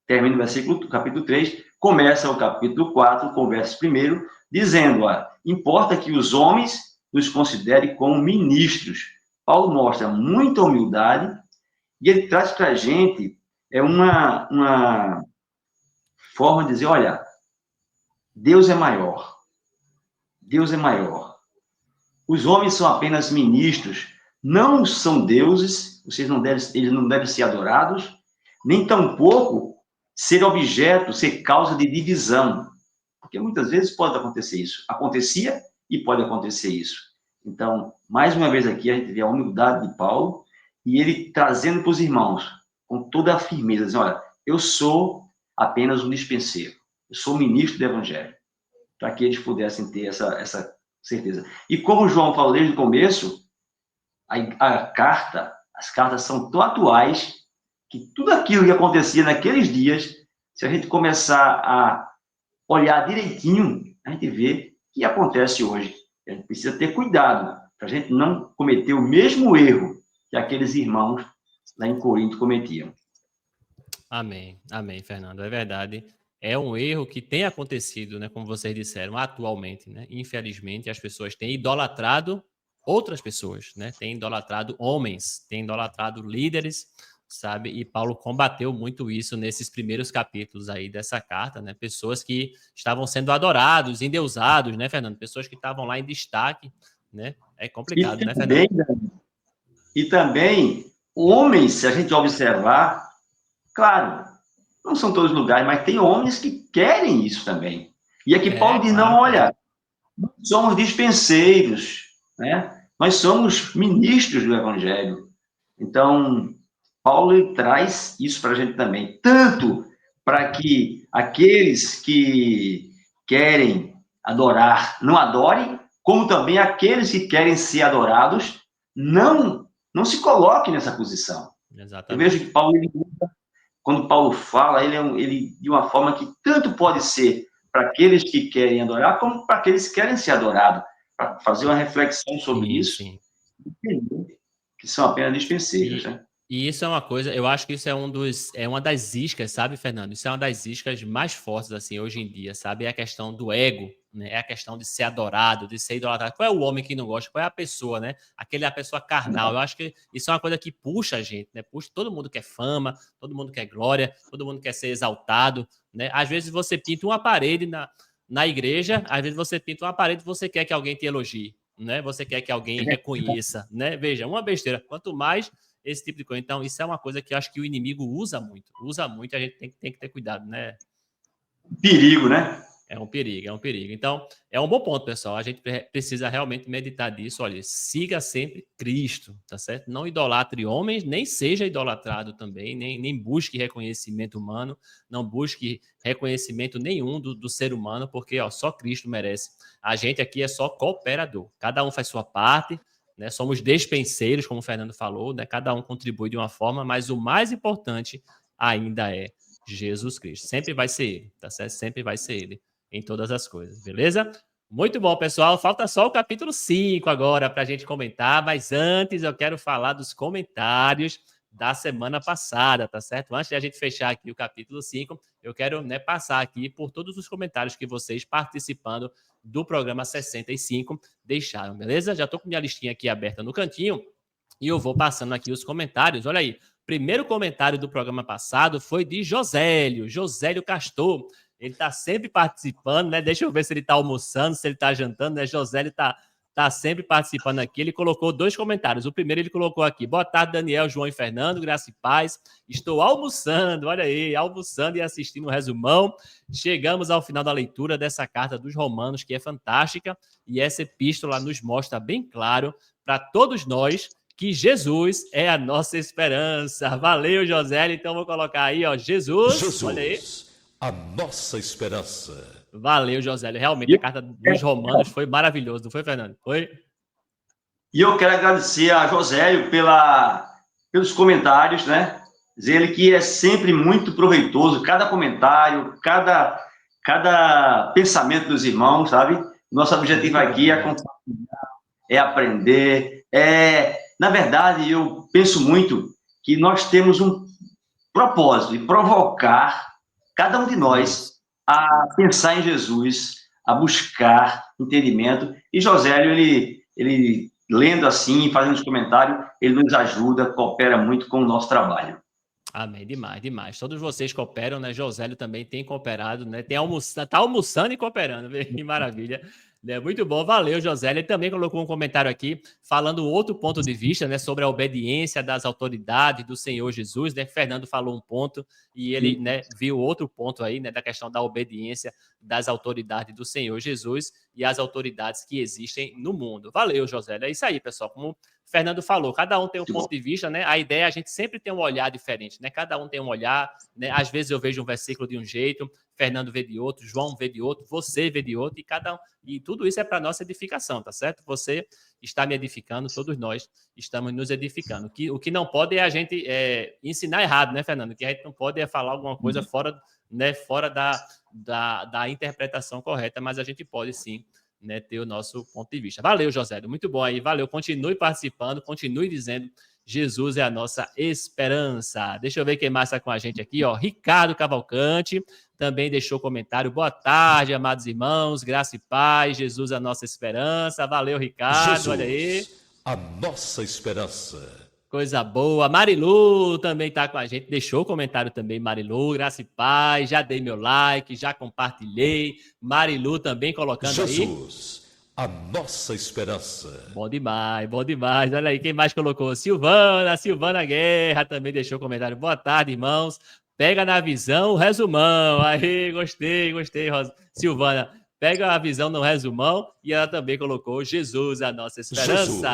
S2: termina o capítulo 3, começa o capítulo 4, com o verso 1, dizendo, importa que os homens nos considerem como ministros. Paulo mostra muita humildade e ele traz para a gente uma forma de dizer, olha, Deus é maior. Deus é maior. Os homens são apenas ministros, não são deuses, eles não devem ser adorados, nem tampouco ser objeto, ser causa de divisão. Porque muitas vezes pode acontecer isso. Acontecia e pode acontecer isso. Então, mais uma vez aqui, a gente vê a humildade de Paulo e ele trazendo para os irmãos, com toda a firmeza, dizendo, olha, eu sou apenas um dispenseiro, eu sou ministro do Evangelho, para que eles pudessem ter essa certeza. E como o João falou desde o começo, as cartas são tão atuais que tudo aquilo que acontecia naqueles dias, se a gente começar a olhar direitinho, a gente vê que acontece hoje. A gente precisa ter cuidado para a gente não cometer o mesmo erro que aqueles irmãos lá em Corinto cometiam.
S1: Amém, amém, Fernando, é verdade. É um erro que tem acontecido, né, como vocês disseram, atualmente, né? Infelizmente, as pessoas têm idolatrado outras pessoas, né? Têm idolatrado homens, têm idolatrado líderes, sabe? E Paulo combateu muito isso nesses primeiros capítulos aí dessa carta, né? Pessoas que estavam sendo adorados, endeusados, né, Fernando? Pessoas que estavam lá em destaque, né? É complicado, né, Fernando?
S2: E também, homens, se a gente observar, claro, não são todos os lugares, mas tem homens que querem isso também. E aqui Paulo diz,
S1: claro.
S2: não, olha, somos dispenseiros, né? Nós somos ministros do Evangelho. Então, Paulo traz isso para a gente também, tanto para que aqueles que querem adorar não adorem, como também aqueles que querem ser adorados não se coloquem nessa posição.
S1: Exatamente.
S2: Eu vejo que Paulo, quando Paulo fala, ele de uma forma que tanto pode ser para aqueles que querem adorar, como para aqueles que querem ser adorados, para fazer uma reflexão sobre isso,
S1: sim.
S2: Que são apenas dispenseiros, né?
S1: E isso é uma coisa, eu acho que isso é uma das iscas, sabe, Fernando? Isso é uma das iscas mais fortes, assim, hoje em dia, sabe? É a questão do ego, né? É a questão de ser adorado, de ser idolatrado. Qual é o homem que não gosta? Qual é a pessoa, né? A pessoa carnal. Eu acho que isso é uma coisa que puxa a gente, né? Puxa, todo mundo quer fama, todo mundo quer glória, todo mundo quer ser exaltado, né? Às vezes você pinta uma parede na igreja, às vezes você pinta uma parede e você quer que alguém te elogie, né? Você quer que alguém reconheça, né? Veja, uma besteira. Quanto mais esse tipo de coisa. Então, isso é uma coisa que eu acho que o inimigo usa muito, a gente tem que ter cuidado, né?
S2: Perigo, né?
S1: É um perigo, é um perigo. Então, é um bom ponto, pessoal. A gente precisa realmente meditar disso. Olha, siga sempre Cristo, tá certo? Não idolatre homens, nem seja idolatrado também, nem busque reconhecimento humano, não busque reconhecimento nenhum do ser humano, porque só Cristo merece. A gente aqui é só cooperador. Cada um faz sua parte, né? Somos despenseiros, como o Fernando falou, né? Cada um contribui de uma forma, mas o mais importante ainda é Jesus Cristo. Sempre vai ser ele, tá certo? Sempre vai ser ele em todas as coisas, beleza? Muito bom, pessoal. Falta só o capítulo 5 agora para a gente comentar, mas antes eu quero falar dos comentários da semana passada, tá certo? Antes de a gente fechar aqui o capítulo 5, eu quero, né, passar aqui por todos os comentários que vocês participando do programa 65 deixaram, beleza? Já estou com minha listinha aqui aberta no cantinho e eu vou passando aqui os comentários. Olha aí, primeiro comentário do programa passado foi de Josélio Castor. Ele está sempre participando, né? Deixa eu ver se ele está almoçando, se ele está jantando, né? Josélio tá sempre participando aqui. Ele colocou 2 comentários. O primeiro ele colocou aqui: boa tarde, Daniel, João e Fernando, graça e paz. Estou almoçando, olha aí, almoçando e assistindo um resumão. Chegamos ao final da leitura dessa carta dos Romanos, que é fantástica, e essa epístola nos mostra bem claro para todos nós que Jesus é a nossa esperança. Valeu, Josélio. Então vou colocar aí, Jesus. Olha aí.
S4: A nossa esperança.
S1: Valeu, Josélio. Realmente, a carta dos Romanos foi maravilhosa, não foi, Fernando? Foi?
S2: E eu quero agradecer a Josélio pelos comentários, né? Dizer ele que é sempre muito proveitoso, cada comentário, cada pensamento dos irmãos, sabe? Nosso objetivo aqui é compartilhar, é aprender. Na verdade, eu penso muito que nós temos um propósito de provocar cada um de nós a pensar em Jesus, a buscar entendimento. E Josélio, ele lendo assim, fazendo os comentários, ele nos ajuda, coopera muito com o nosso trabalho.
S1: Amém, demais, demais. Todos vocês cooperam, né? Josélio também tem cooperado, né? Tá almoçando e cooperando, que maravilha. É muito bom, valeu, Josélio. Ele também colocou um comentário aqui, falando outro ponto de vista, né? Sobre a obediência das autoridades do Senhor Jesus, né? Fernando falou um ponto e ele, né, viu outro ponto aí, né? Da questão da obediência das autoridades do Senhor Jesus e as autoridades que existem no mundo. Valeu, Josélio. É isso aí, pessoal. Como Fernando falou, cada um tem um ponto de vista, né? A ideia é a gente sempre ter um olhar diferente, né? Cada um tem um olhar, né? Às vezes eu vejo um versículo de um jeito, Fernando vê de outro, João vê de outro, você vê de outro, e tudo isso é para nossa edificação, tá certo? Você está me edificando, todos nós estamos nos edificando. O que não pode é a gente ensinar errado, né, Fernando? O que a gente não pode é falar alguma coisa fora, né, fora da interpretação correta, mas a gente pode sim, né, ter o nosso ponto de vista. Valeu, Josélio, muito bom aí, valeu. Continue participando, continue dizendo, Jesus é a nossa esperança. Deixa eu ver quem mais está com a gente aqui, ó. Ricardo Cavalcante também deixou comentário. Boa tarde, amados irmãos, graça e paz, Jesus é a nossa esperança. Valeu, Ricardo,
S4: Jesus,
S1: olha aí.
S4: a nossa esperança.
S1: Coisa boa. Marilu também está com a gente. Deixou o comentário também, Marilu. Graça e paz. Já dei meu like, já compartilhei. Marilu também colocando
S4: Jesus,
S1: aí.
S4: Jesus, a nossa esperança.
S1: Bom demais, bom demais. Olha aí, quem mais colocou? Silvana Guerra também deixou comentário. Boa tarde, irmãos. Pega na visão o resumão. Aí, gostei, Silvana, pega a visão no resumão. E ela também colocou Jesus, a nossa esperança.
S4: Jesus,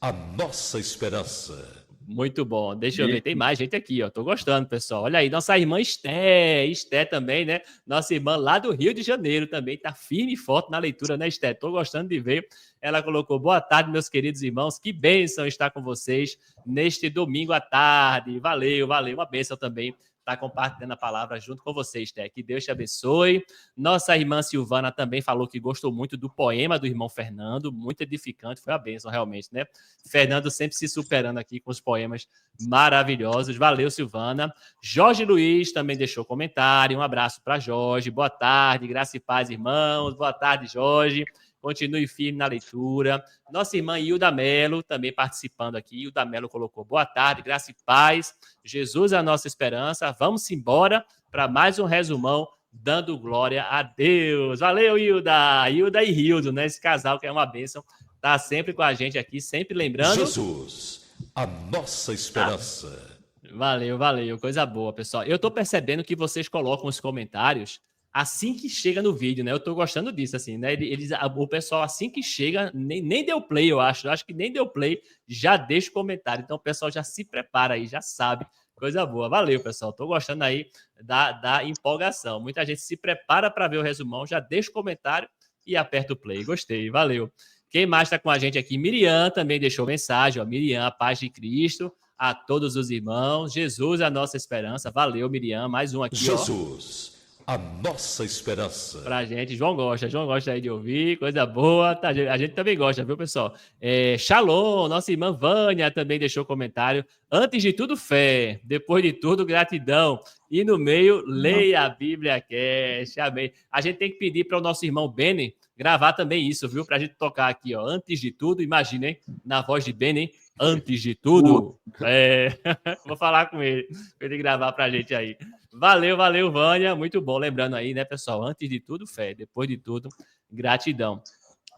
S4: a nossa esperança.
S1: Muito bom. Deixa eu ver, tem mais gente aqui, ó. Tô gostando, pessoal. Olha aí, nossa irmã Esté também, né? Nossa irmã lá do Rio de Janeiro também tá firme e forte na leitura, né, Esté? Tô gostando de ver. Ela colocou: boa tarde, meus queridos irmãos. Que bênção estar com vocês neste domingo à tarde. Valeu, valeu. Uma bênção também estar compartilhando a palavra junto com vocês, Té. Que Deus te abençoe. Nossa irmã Silvana também falou que gostou muito do poema do irmão Fernando, muito edificante, foi a bênção realmente, né? Fernando sempre se superando aqui com os poemas maravilhosos. Valeu, Silvana. Jorge Luiz também deixou comentário. Um abraço para Jorge. Boa tarde, graça e paz, irmãos. Boa tarde, Jorge. Continue firme na leitura. Nossa irmã Hilda Melo também participando aqui. Hilda Melo colocou: boa tarde, graça e paz. Jesus é a nossa esperança. Vamos embora para mais um resumão, dando glória a Deus. Valeu, Hilda. Hilda e Hildo, né? Esse casal que é uma bênção. Tá sempre com a gente aqui, sempre lembrando.
S4: Jesus, a nossa esperança.
S1: Valeu, valeu. Coisa boa, pessoal. Eu tô percebendo que vocês colocam os comentários assim que chega no vídeo, né? Eu tô gostando disso, assim, né? O pessoal, assim que chega, nem deu play, eu acho. Eu acho que nem deu play, já deixa o comentário. Então, o pessoal já se prepara aí, já sabe. Coisa boa. Valeu, pessoal. Tô gostando aí da empolgação. Muita gente se prepara para ver o resumão, já deixa o comentário e aperta o play. Gostei, valeu. Quem mais está com a gente aqui? Miriam também deixou mensagem, ó. Miriam, a paz de Cristo a todos os irmãos. Jesus é a nossa esperança. Valeu, Miriam. Mais um aqui,
S4: Jesus, a nossa esperança.
S1: Pra gente. João gosta aí de ouvir, coisa boa. Tá, a gente também gosta, viu, pessoal? Shalom, nossa irmã Vânia também deixou comentário. Antes de tudo, fé. Depois de tudo, gratidão. E no meio, leia a Bíblia Cast. Amém. A gente tem que pedir para o nosso irmão Beni gravar também isso, viu? Pra gente tocar aqui, ó. Antes de tudo, imaginem, na voz de Beni, antes de tudo. Vou falar com ele, pra ele gravar pra gente aí. Valeu, Vânia. Muito bom. Lembrando aí, né, pessoal? Antes de tudo, fé. Depois de tudo, gratidão.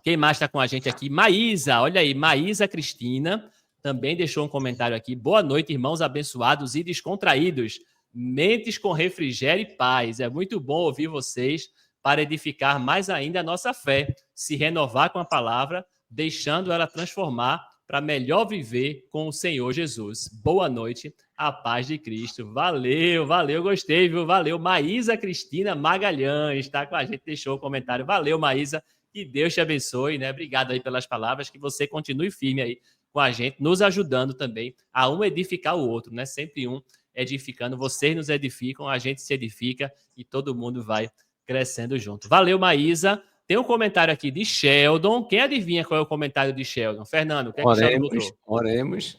S1: Quem mais está com a gente aqui? Maísa. Olha aí, Maísa Cristina também deixou um comentário aqui. Boa noite, irmãos abençoados e descontraídos. Mentes com refrigério e paz. É muito bom ouvir vocês para edificar mais ainda a nossa fé. Se renovar com a palavra, deixando ela transformar para melhor viver com o Senhor Jesus. Boa noite, a paz de Cristo. Valeu, gostei, viu? Valeu. Maísa Cristina Magalhães está com a gente, deixou o comentário. Valeu, Maísa, que Deus te abençoe, né? Obrigado aí pelas palavras, que você continue firme aí com a gente, nos ajudando também a um edificar o outro, né? Sempre um edificando, vocês nos edificam, a gente se edifica e todo mundo vai crescendo junto. Valeu, Maísa. Tem um comentário aqui de Sheldon. Quem adivinha qual é o comentário de Sheldon? Fernando, o que é que o Sheldon botou?
S3: Oremos.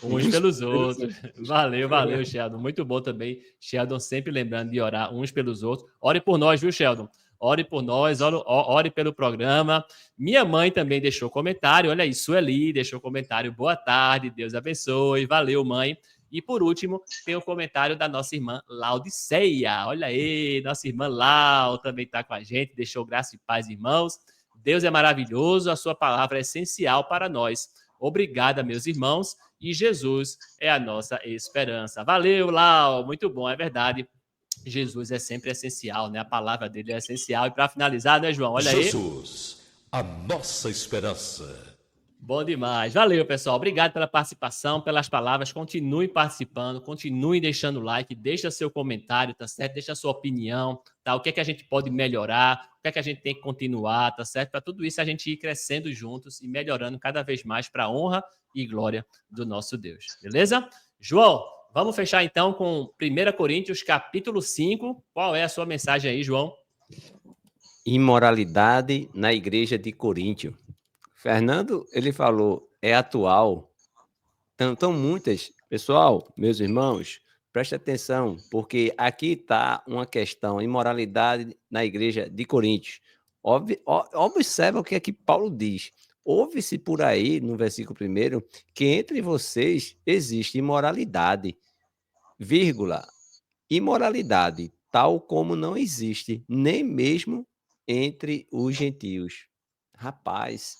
S1: Uns pelos outros. Valeu, Sheldon. Muito bom também. Sheldon sempre lembrando de orar uns pelos outros. Ore por nós, viu, Sheldon? ore por nós, ore pelo programa. Minha mãe também deixou comentário, olha aí, Sueli deixou comentário, boa tarde, Deus abençoe, valeu, mãe. E por último, tem o comentário da nossa irmã Laudiceia, olha aí, nossa irmã Lau também está com a gente, deixou graça e paz, irmãos. Deus é maravilhoso, a sua palavra é essencial para nós. Obrigada, meus irmãos, e Jesus é a nossa esperança. Valeu, Lau, muito bom, é verdade. Jesus é sempre essencial, né? A palavra dele é essencial. E para finalizar, né, João? Olha aí.
S4: Jesus, a nossa esperança.
S1: Bom demais. Valeu, pessoal. Obrigado pela participação, pelas palavras. Continue participando, continue deixando o like, deixa seu comentário, tá certo? Deixa a sua opinião, tá? O que é que a gente pode melhorar, o que é que a gente tem que continuar, tá certo? Para tudo isso a gente ir crescendo juntos e melhorando cada vez mais para a honra e glória do nosso Deus. Beleza? João, vamos fechar então com 1 Coríntios, capítulo 5. Qual é a sua mensagem aí, João?
S3: Imoralidade na igreja de Coríntio. Fernando, ele falou, é atual. Então, muitas. Pessoal, meus irmãos, preste atenção, porque aqui está uma questão, imoralidade na igreja de Coríntios. Observa o que é que Paulo diz. Ouve-se por aí, no versículo 1, que entre vocês existe imoralidade, vírgula, imoralidade, tal como não existe, nem mesmo entre os gentios. Rapaz,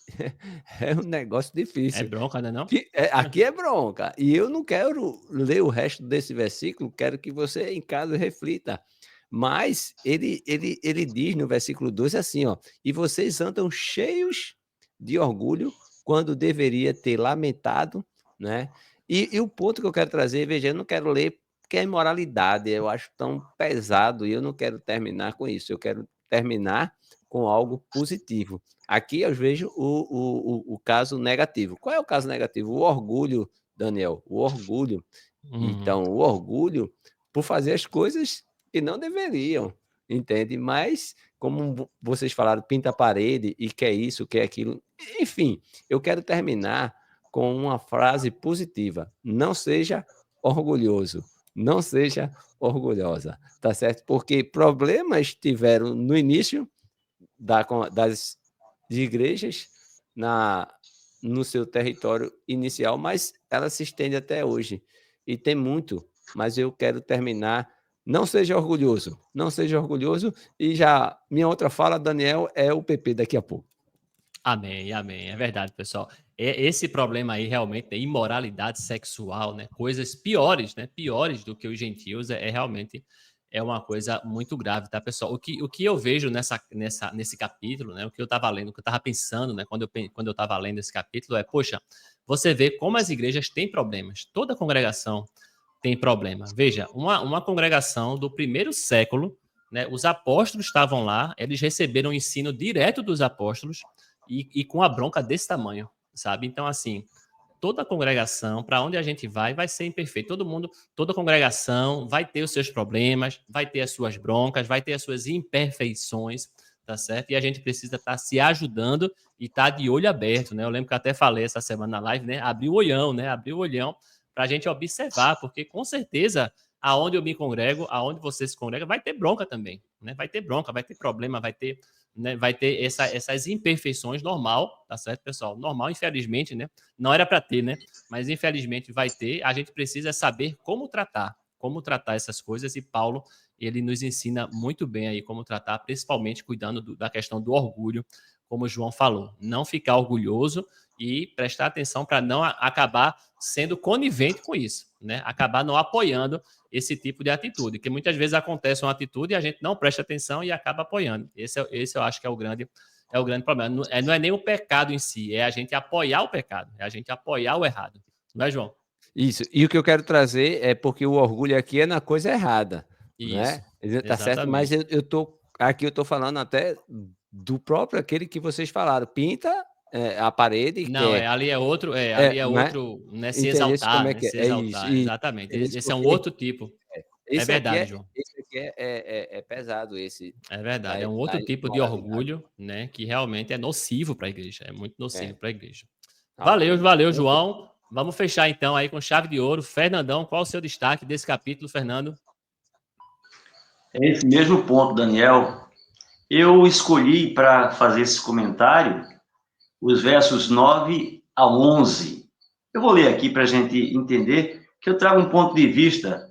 S3: é um negócio difícil.
S1: É bronca, né, não?
S3: Aqui é bronca. E eu não quero ler o resto desse versículo, quero que você em casa reflita. Mas ele diz no versículo 2 assim, ó, e vocês andam cheios de orgulho quando deveria ter lamentado, né? E o ponto que eu quero trazer, veja, eu não quero ler porque é imoralidade, eu acho tão pesado e eu não quero terminar com isso, eu quero terminar com algo positivo. Aqui eu vejo o caso negativo. Qual é o caso negativo? O orgulho, Daniel, o orgulho. Então, o orgulho por fazer as coisas que não deveriam, entende? Mas, como vocês falaram, pinta a parede e quer isso, quer aquilo. Enfim, eu quero terminar com uma frase positiva. Não seja orgulhoso, não seja orgulhosa, tá certo? Porque problemas tiveram no início das igrejas no seu território inicial, mas ela se estende até hoje. E tem muito, mas eu quero terminar. Não seja orgulhoso, não seja orgulhoso. E já, minha outra fala, Daniel, é o PP daqui a pouco.
S1: Amém, amém. É verdade, pessoal. Esse problema aí realmente, né, imoralidade sexual, né? Coisas piores, né? Piores do que os gentios, realmente uma coisa muito grave, tá, pessoal? O que eu vejo nesse capítulo, né? O que eu estava lendo, o que eu estava pensando, né? Quando eu estava lendo esse capítulo poxa, você vê como as igrejas têm problemas. Toda congregação tem problema. Veja, uma congregação do primeiro século, né? Os apóstolos estavam lá, eles receberam o ensino direto dos apóstolos e com a bronca desse tamanho, sabe? Então, assim, toda congregação, para onde a gente vai ser imperfeito. Toda congregação vai ter os seus problemas, vai ter as suas broncas, vai ter as suas imperfeições, tá certo? E a gente precisa estar se ajudando e estar de olho aberto, né? Eu lembro que eu até falei essa semana na live, né? Abrir o olhão, né? Abrir o olhão para a gente observar, porque com certeza aonde eu me congrego, aonde você se congrega, vai ter bronca também, né? Vai ter bronca, vai ter problema, vai ter, né? Vai ter essas imperfeições, normal, tá certo, pessoal? Normal, infelizmente, né? Não era para ter, né? Mas infelizmente vai ter. A gente precisa saber como tratar essas coisas, e Paulo, ele nos ensina muito bem aí como tratar, principalmente cuidando da questão do orgulho, como o João falou. Não ficar orgulhoso e prestar atenção para não acabar sendo conivente com isso, né? Acabar não apoiando esse tipo de atitude, que muitas vezes acontece uma atitude e a gente não presta atenção e acaba apoiando. Esse eu acho que é o grande problema. Não é nem o pecado em si, é a gente apoiar o pecado, é a gente apoiar o errado. Não é, João?
S3: Isso. E o que eu quero trazer é porque o orgulho aqui é na coisa errada, né? Tá certo? Mas eu tô falando até do próprio aquele que vocês falaram. Pinta a parede.
S1: Não, ali é outro, né? Se exaltar, né? Se exaltar, exatamente. Esse é um outro tipo. É verdade, João.
S3: Esse aqui é pesado, esse.
S1: É verdade, é um outro tipo de orgulho, né? Que realmente é nocivo para a igreja, é muito nocivo para a igreja. Valeu, João. Vamos fechar então aí com chave de ouro. Fernandão, qual o seu destaque desse capítulo, Fernando?
S2: É esse mesmo ponto, Daniel. Eu escolhi para fazer esse comentário os versos 9 a 11. Eu vou ler aqui para a gente entender que eu trago um ponto de vista,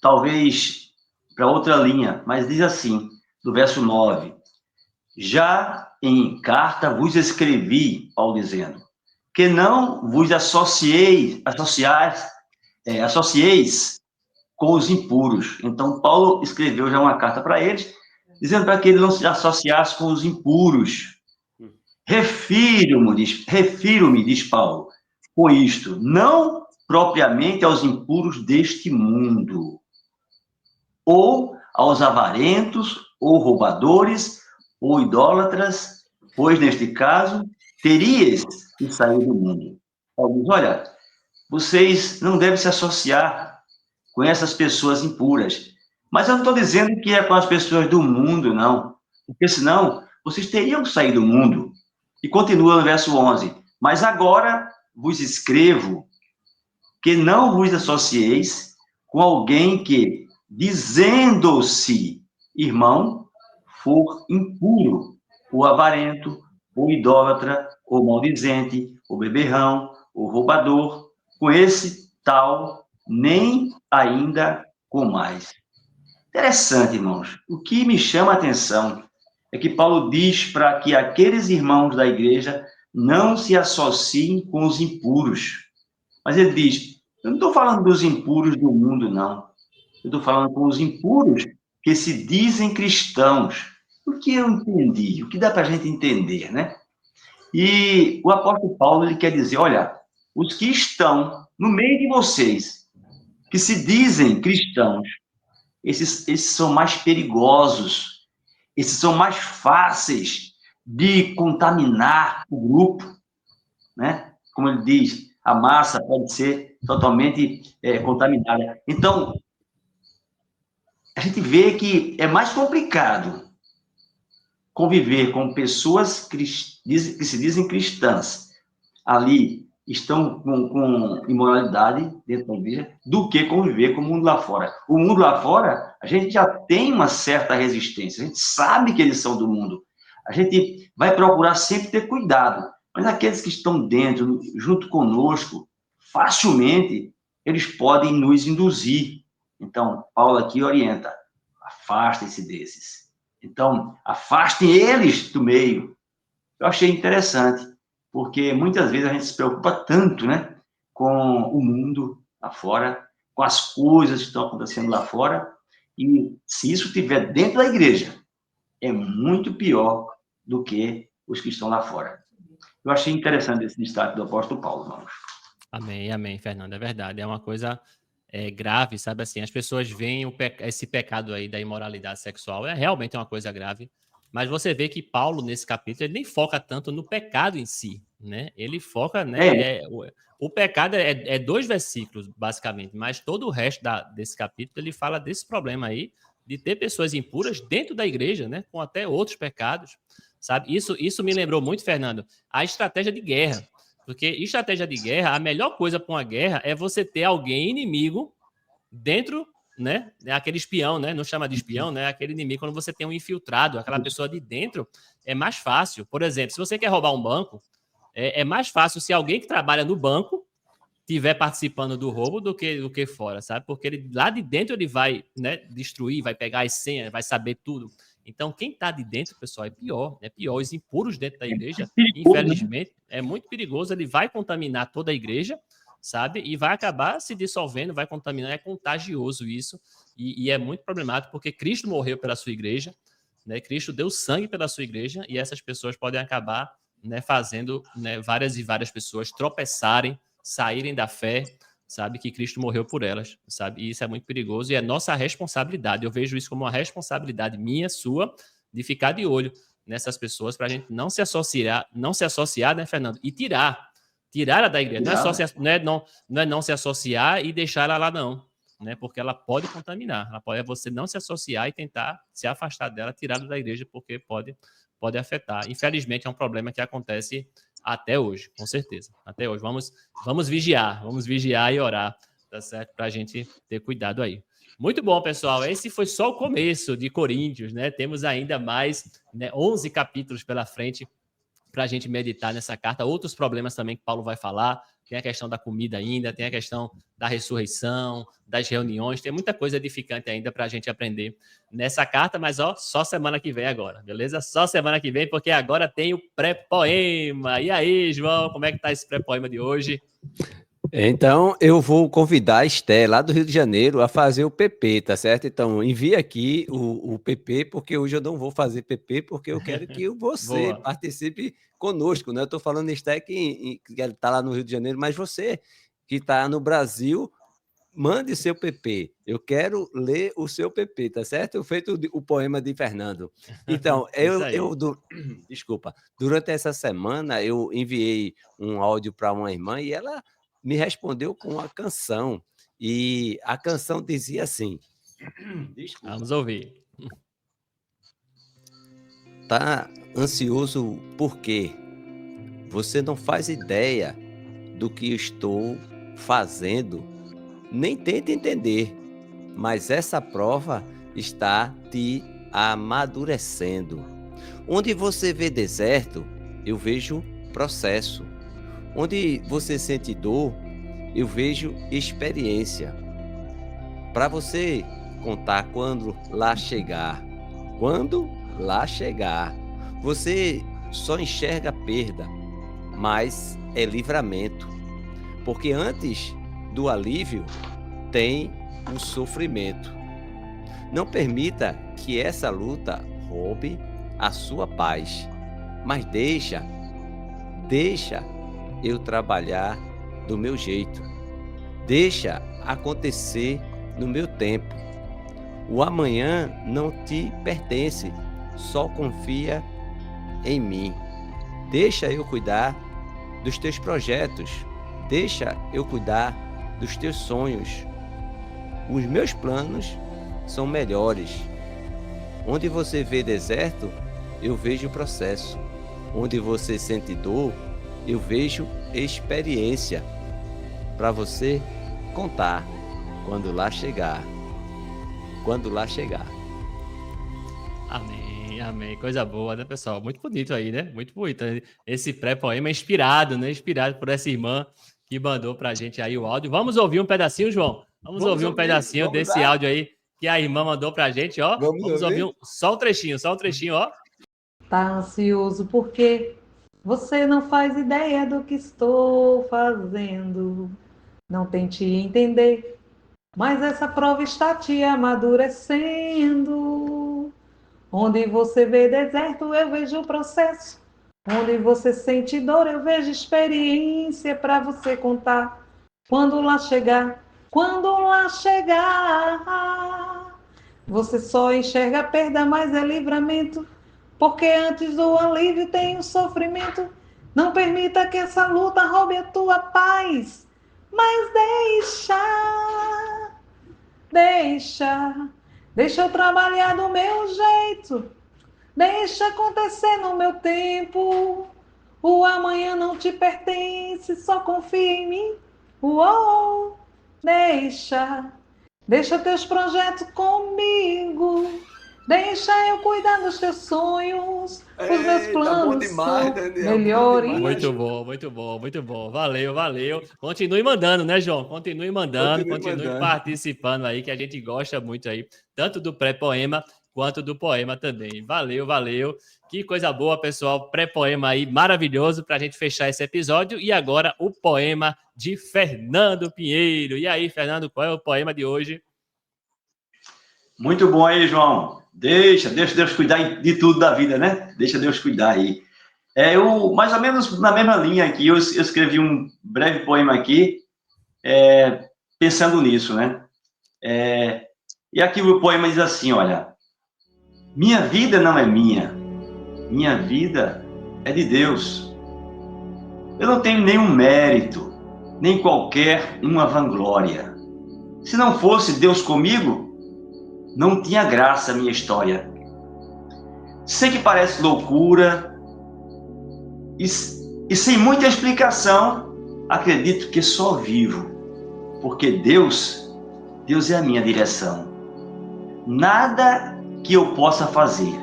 S2: talvez para outra linha, mas diz assim, do verso 9: Já em carta vos escrevi, Paulo dizendo, que não vos associeis com os impuros. Então, Paulo escreveu já uma carta para eles, dizendo para que ele não se associasse com os impuros. Refiro-me, diz Paulo, com isto, não propriamente aos impuros deste mundo, ou aos avarentos, ou roubadores, ou idólatras, pois, neste caso, terias que sair do mundo. Paulo diz, olha, vocês não devem se associar com essas pessoas impuras. Mas eu não estou dizendo que é com as pessoas do mundo, não. Porque senão, vocês teriam que sair do mundo. E continua no verso 11. Mas agora vos escrevo que não vos associeis com alguém que, dizendo-se irmão, for impuro, ou avarento, ou idólatra, ou maldizente, ou beberrão, ou roubador, com esse tal nem ainda com mais. Interessante, irmãos. O que me chama a atenção é que Paulo diz para que aqueles irmãos da igreja não se associem com os impuros. Mas ele diz, eu não estou falando dos impuros do mundo, não. Eu estou falando com os impuros que se dizem cristãos. O que eu entendi? O que dá para a gente entender, né? E o apóstolo Paulo, ele quer dizer, olha, os que estão no meio de vocês, que se dizem cristãos, esses são mais perigosos, esses são mais fáceis de contaminar o grupo, né? Como ele diz, a massa pode ser totalmente contaminada. Então, a gente vê que é mais complicado conviver com pessoas que se dizem cristãs, ali estão com imoralidade dentro da igreja, do que conviver com o mundo lá fora. O mundo lá fora, a gente já tem uma certa resistência, a gente sabe que eles são do mundo. A gente vai procurar sempre ter cuidado, mas aqueles que estão dentro, junto conosco, facilmente, eles podem nos induzir. Então, Paulo aqui orienta, afastem-se desses. Então, afastem eles do meio. Eu achei interessante, porque muitas vezes a gente se preocupa tanto, né, com o mundo lá fora, com as coisas que estão acontecendo lá fora, e se isso estiver dentro da igreja, é muito pior do que os que estão lá fora. Eu achei interessante esse destaque do apóstolo Paulo, irmãos.
S1: Amém, amém, Fernando. É verdade. É uma coisa grave, sabe assim? As pessoas veem esse pecado aí da imoralidade sexual. É realmente uma coisa grave. Mas você vê que Paulo, nesse capítulo, ele nem foca tanto no pecado em si, né? Ele foca, né? O pecado é 2 versículos, basicamente, mas todo o resto desse capítulo ele fala desse problema aí de ter pessoas impuras dentro da igreja, né? Com até outros pecados, sabe? Isso me lembrou muito, Fernando, a estratégia de guerra. Porque estratégia de guerra, a melhor coisa para uma guerra é você ter alguém inimigo dentro, né? É aquele espião, né? Não chama de espião, né? Aquele inimigo, quando você tem um infiltrado, aquela pessoa de dentro, é mais fácil. Por exemplo, se você quer roubar um banco, é mais fácil se alguém que trabalha no banco estiver participando do roubo do que fora, sabe? Porque ele, lá de dentro ele vai, né, destruir, vai pegar as senhas, vai saber tudo. Então, quem está de dentro, pessoal, é pior. É pior. Os impuros dentro da igreja, infelizmente, é muito perigoso. Ele vai contaminar toda a igreja, sabe? E vai acabar se dissolvendo, vai contaminar. É contagioso isso. E é muito problemático, porque Cristo morreu pela sua igreja, né? Cristo deu sangue pela sua igreja, e essas pessoas podem acabar, né, fazendo, né, várias e várias pessoas tropeçarem, saírem da fé, sabe, que Cristo morreu por elas, sabe? E isso é muito perigoso e é nossa responsabilidade. Eu vejo isso como uma responsabilidade minha, sua, de ficar de olho nessas pessoas para a gente não se associar, né, Fernando? E tirar ela da igreja. Não é, só não se associar e deixar ela lá, não, né? Porque ela pode contaminar. É você não se associar e tentar se afastar dela, tirá-la da igreja, porque pode afetar. Infelizmente, é um problema que acontece até hoje, com certeza. Até hoje. Vamos vigiar e orar, tá certo? Para a gente ter cuidado aí. Muito bom, pessoal. Esse foi só o começo de Coríntios, né? Temos ainda mais, né, 11 capítulos pela frente para a gente meditar nessa carta. Outros problemas também que Paulo vai falar. Tem a questão da comida ainda, tem a questão da ressurreição, das reuniões. Tem muita coisa edificante ainda para a gente aprender nessa carta, mas só semana que vem agora, beleza? Só semana que vem, porque agora tem o pré-poema. E aí, João, como é que tá esse pré-poema de hoje?
S3: Então, eu vou convidar a Esté, lá do Rio de Janeiro, a fazer o PP, tá certo? Então, envie aqui o PP, porque hoje eu não vou fazer PP, porque eu quero que você participe conosco, né? Eu estou falando Esté que está lá no Rio de Janeiro, mas você que está no Brasil, mande seu PP. Eu quero ler o seu PP, tá certo? Eu feito o poema de Fernando. Então, desculpa, durante essa semana eu enviei um áudio para uma irmã e ela me respondeu com uma canção. E a canção dizia assim...
S1: Desculpa. Vamos ouvir.
S3: Tá ansioso por quê? Você não faz ideia do que estou fazendo. Nem tenta entender. Mas essa prova está te amadurecendo. Onde você vê deserto, eu vejo processo. Onde você sente dor, eu vejo experiência. Para você contar quando lá chegar. Quando lá chegar. Você só enxerga perda, mas é livramento. Porque antes do alívio tem o sofrimento. Não permita que essa luta roube a sua paz. Mas deixa eu trabalhar do meu jeito. Deixa acontecer no meu tempo. O amanhã não te pertence, só confia em mim. Deixa eu cuidar dos teus projetos. Deixa eu cuidar dos teus sonhos. Os meus planos são melhores. Onde você vê deserto, eu vejo processo. Onde você sente dor, eu vejo experiência. Para você contar quando lá chegar. Quando lá chegar.
S1: Amém, amém. Coisa boa, né, pessoal? Muito bonito aí, né? Muito bonito. Esse pré-poema é inspirado, né? Inspirado por essa irmã que mandou pra gente aí o áudio. Vamos ouvir um pedacinho, João? Vamos ouvir um pedacinho desse áudio aí que a irmã mandou pra gente, ó. Vamos ouvir só um trechinho, ó.
S5: Tá ansioso porque você não faz ideia do que estou fazendo. Não tente entender, mas essa prova está te amadurecendo. Onde você vê deserto, eu vejo o processo. Onde você sente dor, eu vejo experiência para você contar. Quando lá chegar, você só enxerga a perda, mas é livramento. Porque antes do alívio tem o sofrimento. Não permita que essa luta roube a tua paz. Mas deixa eu trabalhar do meu jeito. Deixa acontecer no meu tempo. O amanhã não te pertence, só confia em mim. Uou, deixa teus projetos comigo. Deixa eu cuidar dos teus sonhos. Os meus planos são melhores.
S1: Muito bom. Valeu. Continue mandando, né, João? Continue mandando. Participando aí, que a gente gosta muito aí, tanto do pré-poema quanto do poema também. Valeu. Que coisa boa, pessoal. Pré-poema aí maravilhoso para a gente fechar esse episódio. E agora o poema de Fernando Pinheiro. E aí, Fernando, qual é o poema de hoje?
S2: Muito bom aí, João. Deixa Deus cuidar de tudo da vida, né? Deixa Deus cuidar aí. Eu, mais ou menos na mesma linha aqui, eu escrevi um breve poema aqui, pensando nisso, né? E aqui o poema diz assim, olha: minha vida não é minha vida é de Deus. Eu não tenho nenhum mérito, nem qualquer uma vanglória. Se não fosse Deus comigo, não tinha graça a minha história. Sei que parece loucura e sem muita explicação, acredito que só vivo, porque Deus é a minha direção. nada que eu possa fazer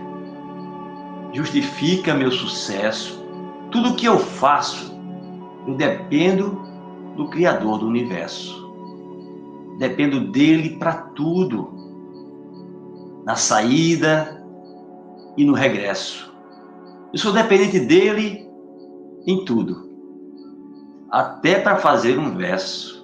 S2: justifica meu sucesso. Tudo que eu faço, eu dependo do Criador do Universo. Dependo dele para tudo, na saída e no regresso. Eu sou dependente dele em tudo, até para fazer um verso.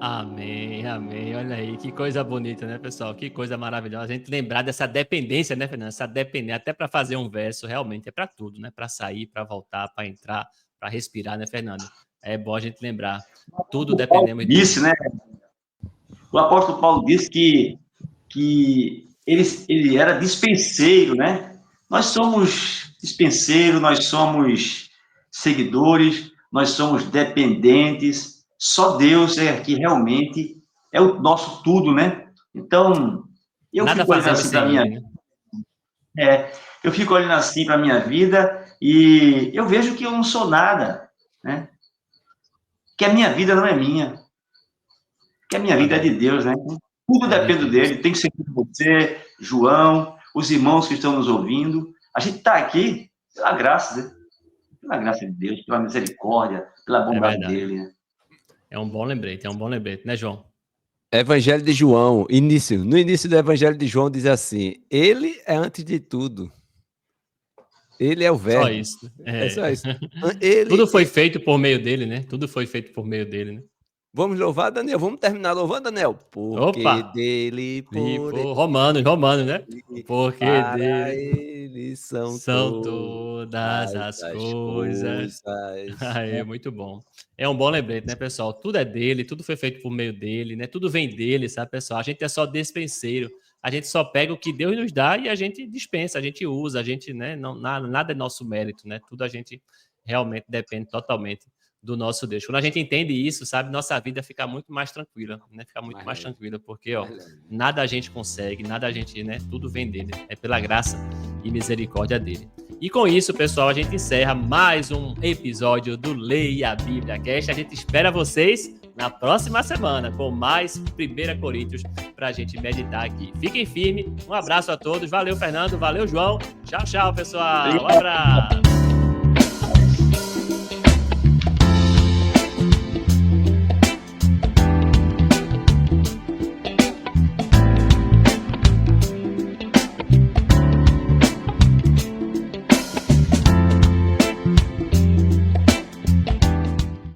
S1: Amém, amém. Olha aí, que coisa bonita, né, pessoal? Que coisa maravilhosa. A gente lembrar dessa dependência, né, Fernando? Essa dependência, até para fazer um verso, realmente é para tudo, né? Para sair, para voltar, para entrar, para respirar, né, Fernando? É bom a gente lembrar. Tudo dependemos dele.
S2: Disse, né? O apóstolo Paulo disse que ele era dispenseiro, né? Nós somos dispenseiros, nós somos seguidores, nós somos dependentes. Só Deus é que realmente é o nosso tudo, né? Então, eu
S1: Nada
S2: fico olhando
S1: fazemos
S2: assim
S1: sem
S2: para minha
S1: ele, né?
S2: eu fico olhando assim para minha vida e eu vejo que eu não sou nada, né? Que a minha vida não é minha, que a minha vida é de Deus, né? Tudo
S1: É de
S2: depende
S1: Deus.
S2: dele, tem que ser de você, João, os irmãos que estão nos ouvindo. A gente está aqui pela graça, né? Pela graça de Deus, pela misericórdia, pela bondade
S1: verdade.
S2: dele, né?
S1: É um bom lembrete, né, João?
S3: Evangelho de João, no início do Evangelho de João diz assim: ele é antes de tudo. Ele é o
S1: Só
S3: verbo.
S1: isso.
S3: É só isso.
S1: Tudo foi feito por meio dele, né? Tudo foi feito por meio dele, né?
S3: Vamos louvar, Daniel. Vamos terminar louvando, Daniel. Porque
S1: Opa!
S3: dele, por ele,
S1: Romanos, né? Porque
S3: para
S1: dele
S3: ele são
S1: são todas as coisas. É muito bom. É um bom lembrete, né, pessoal? Tudo é dele, tudo foi feito por meio dele, né? Tudo vem dele, sabe, pessoal? A gente é só dispenseiro. A gente só pega o que Deus nos dá e a gente dispensa, a gente usa, a gente, né? Não, nada é nosso mérito, né? Tudo a gente realmente depende totalmente do nosso Deus. Quando a gente entende isso, sabe, nossa vida fica muito mais tranquila, né? Fica muito mais tranquila, porque, ó, nada a gente consegue, nada a gente, né? Tudo vem dele, é pela graça e misericórdia dele. E com isso, pessoal, a gente encerra mais um episódio do Leia a Bíblia Cast. A gente espera vocês na próxima semana com mais 1 Coríntios para a gente meditar aqui. Fiquem firmes, um abraço a todos. Valeu, Fernando. Valeu, João. Tchau, tchau, pessoal. Um abraço.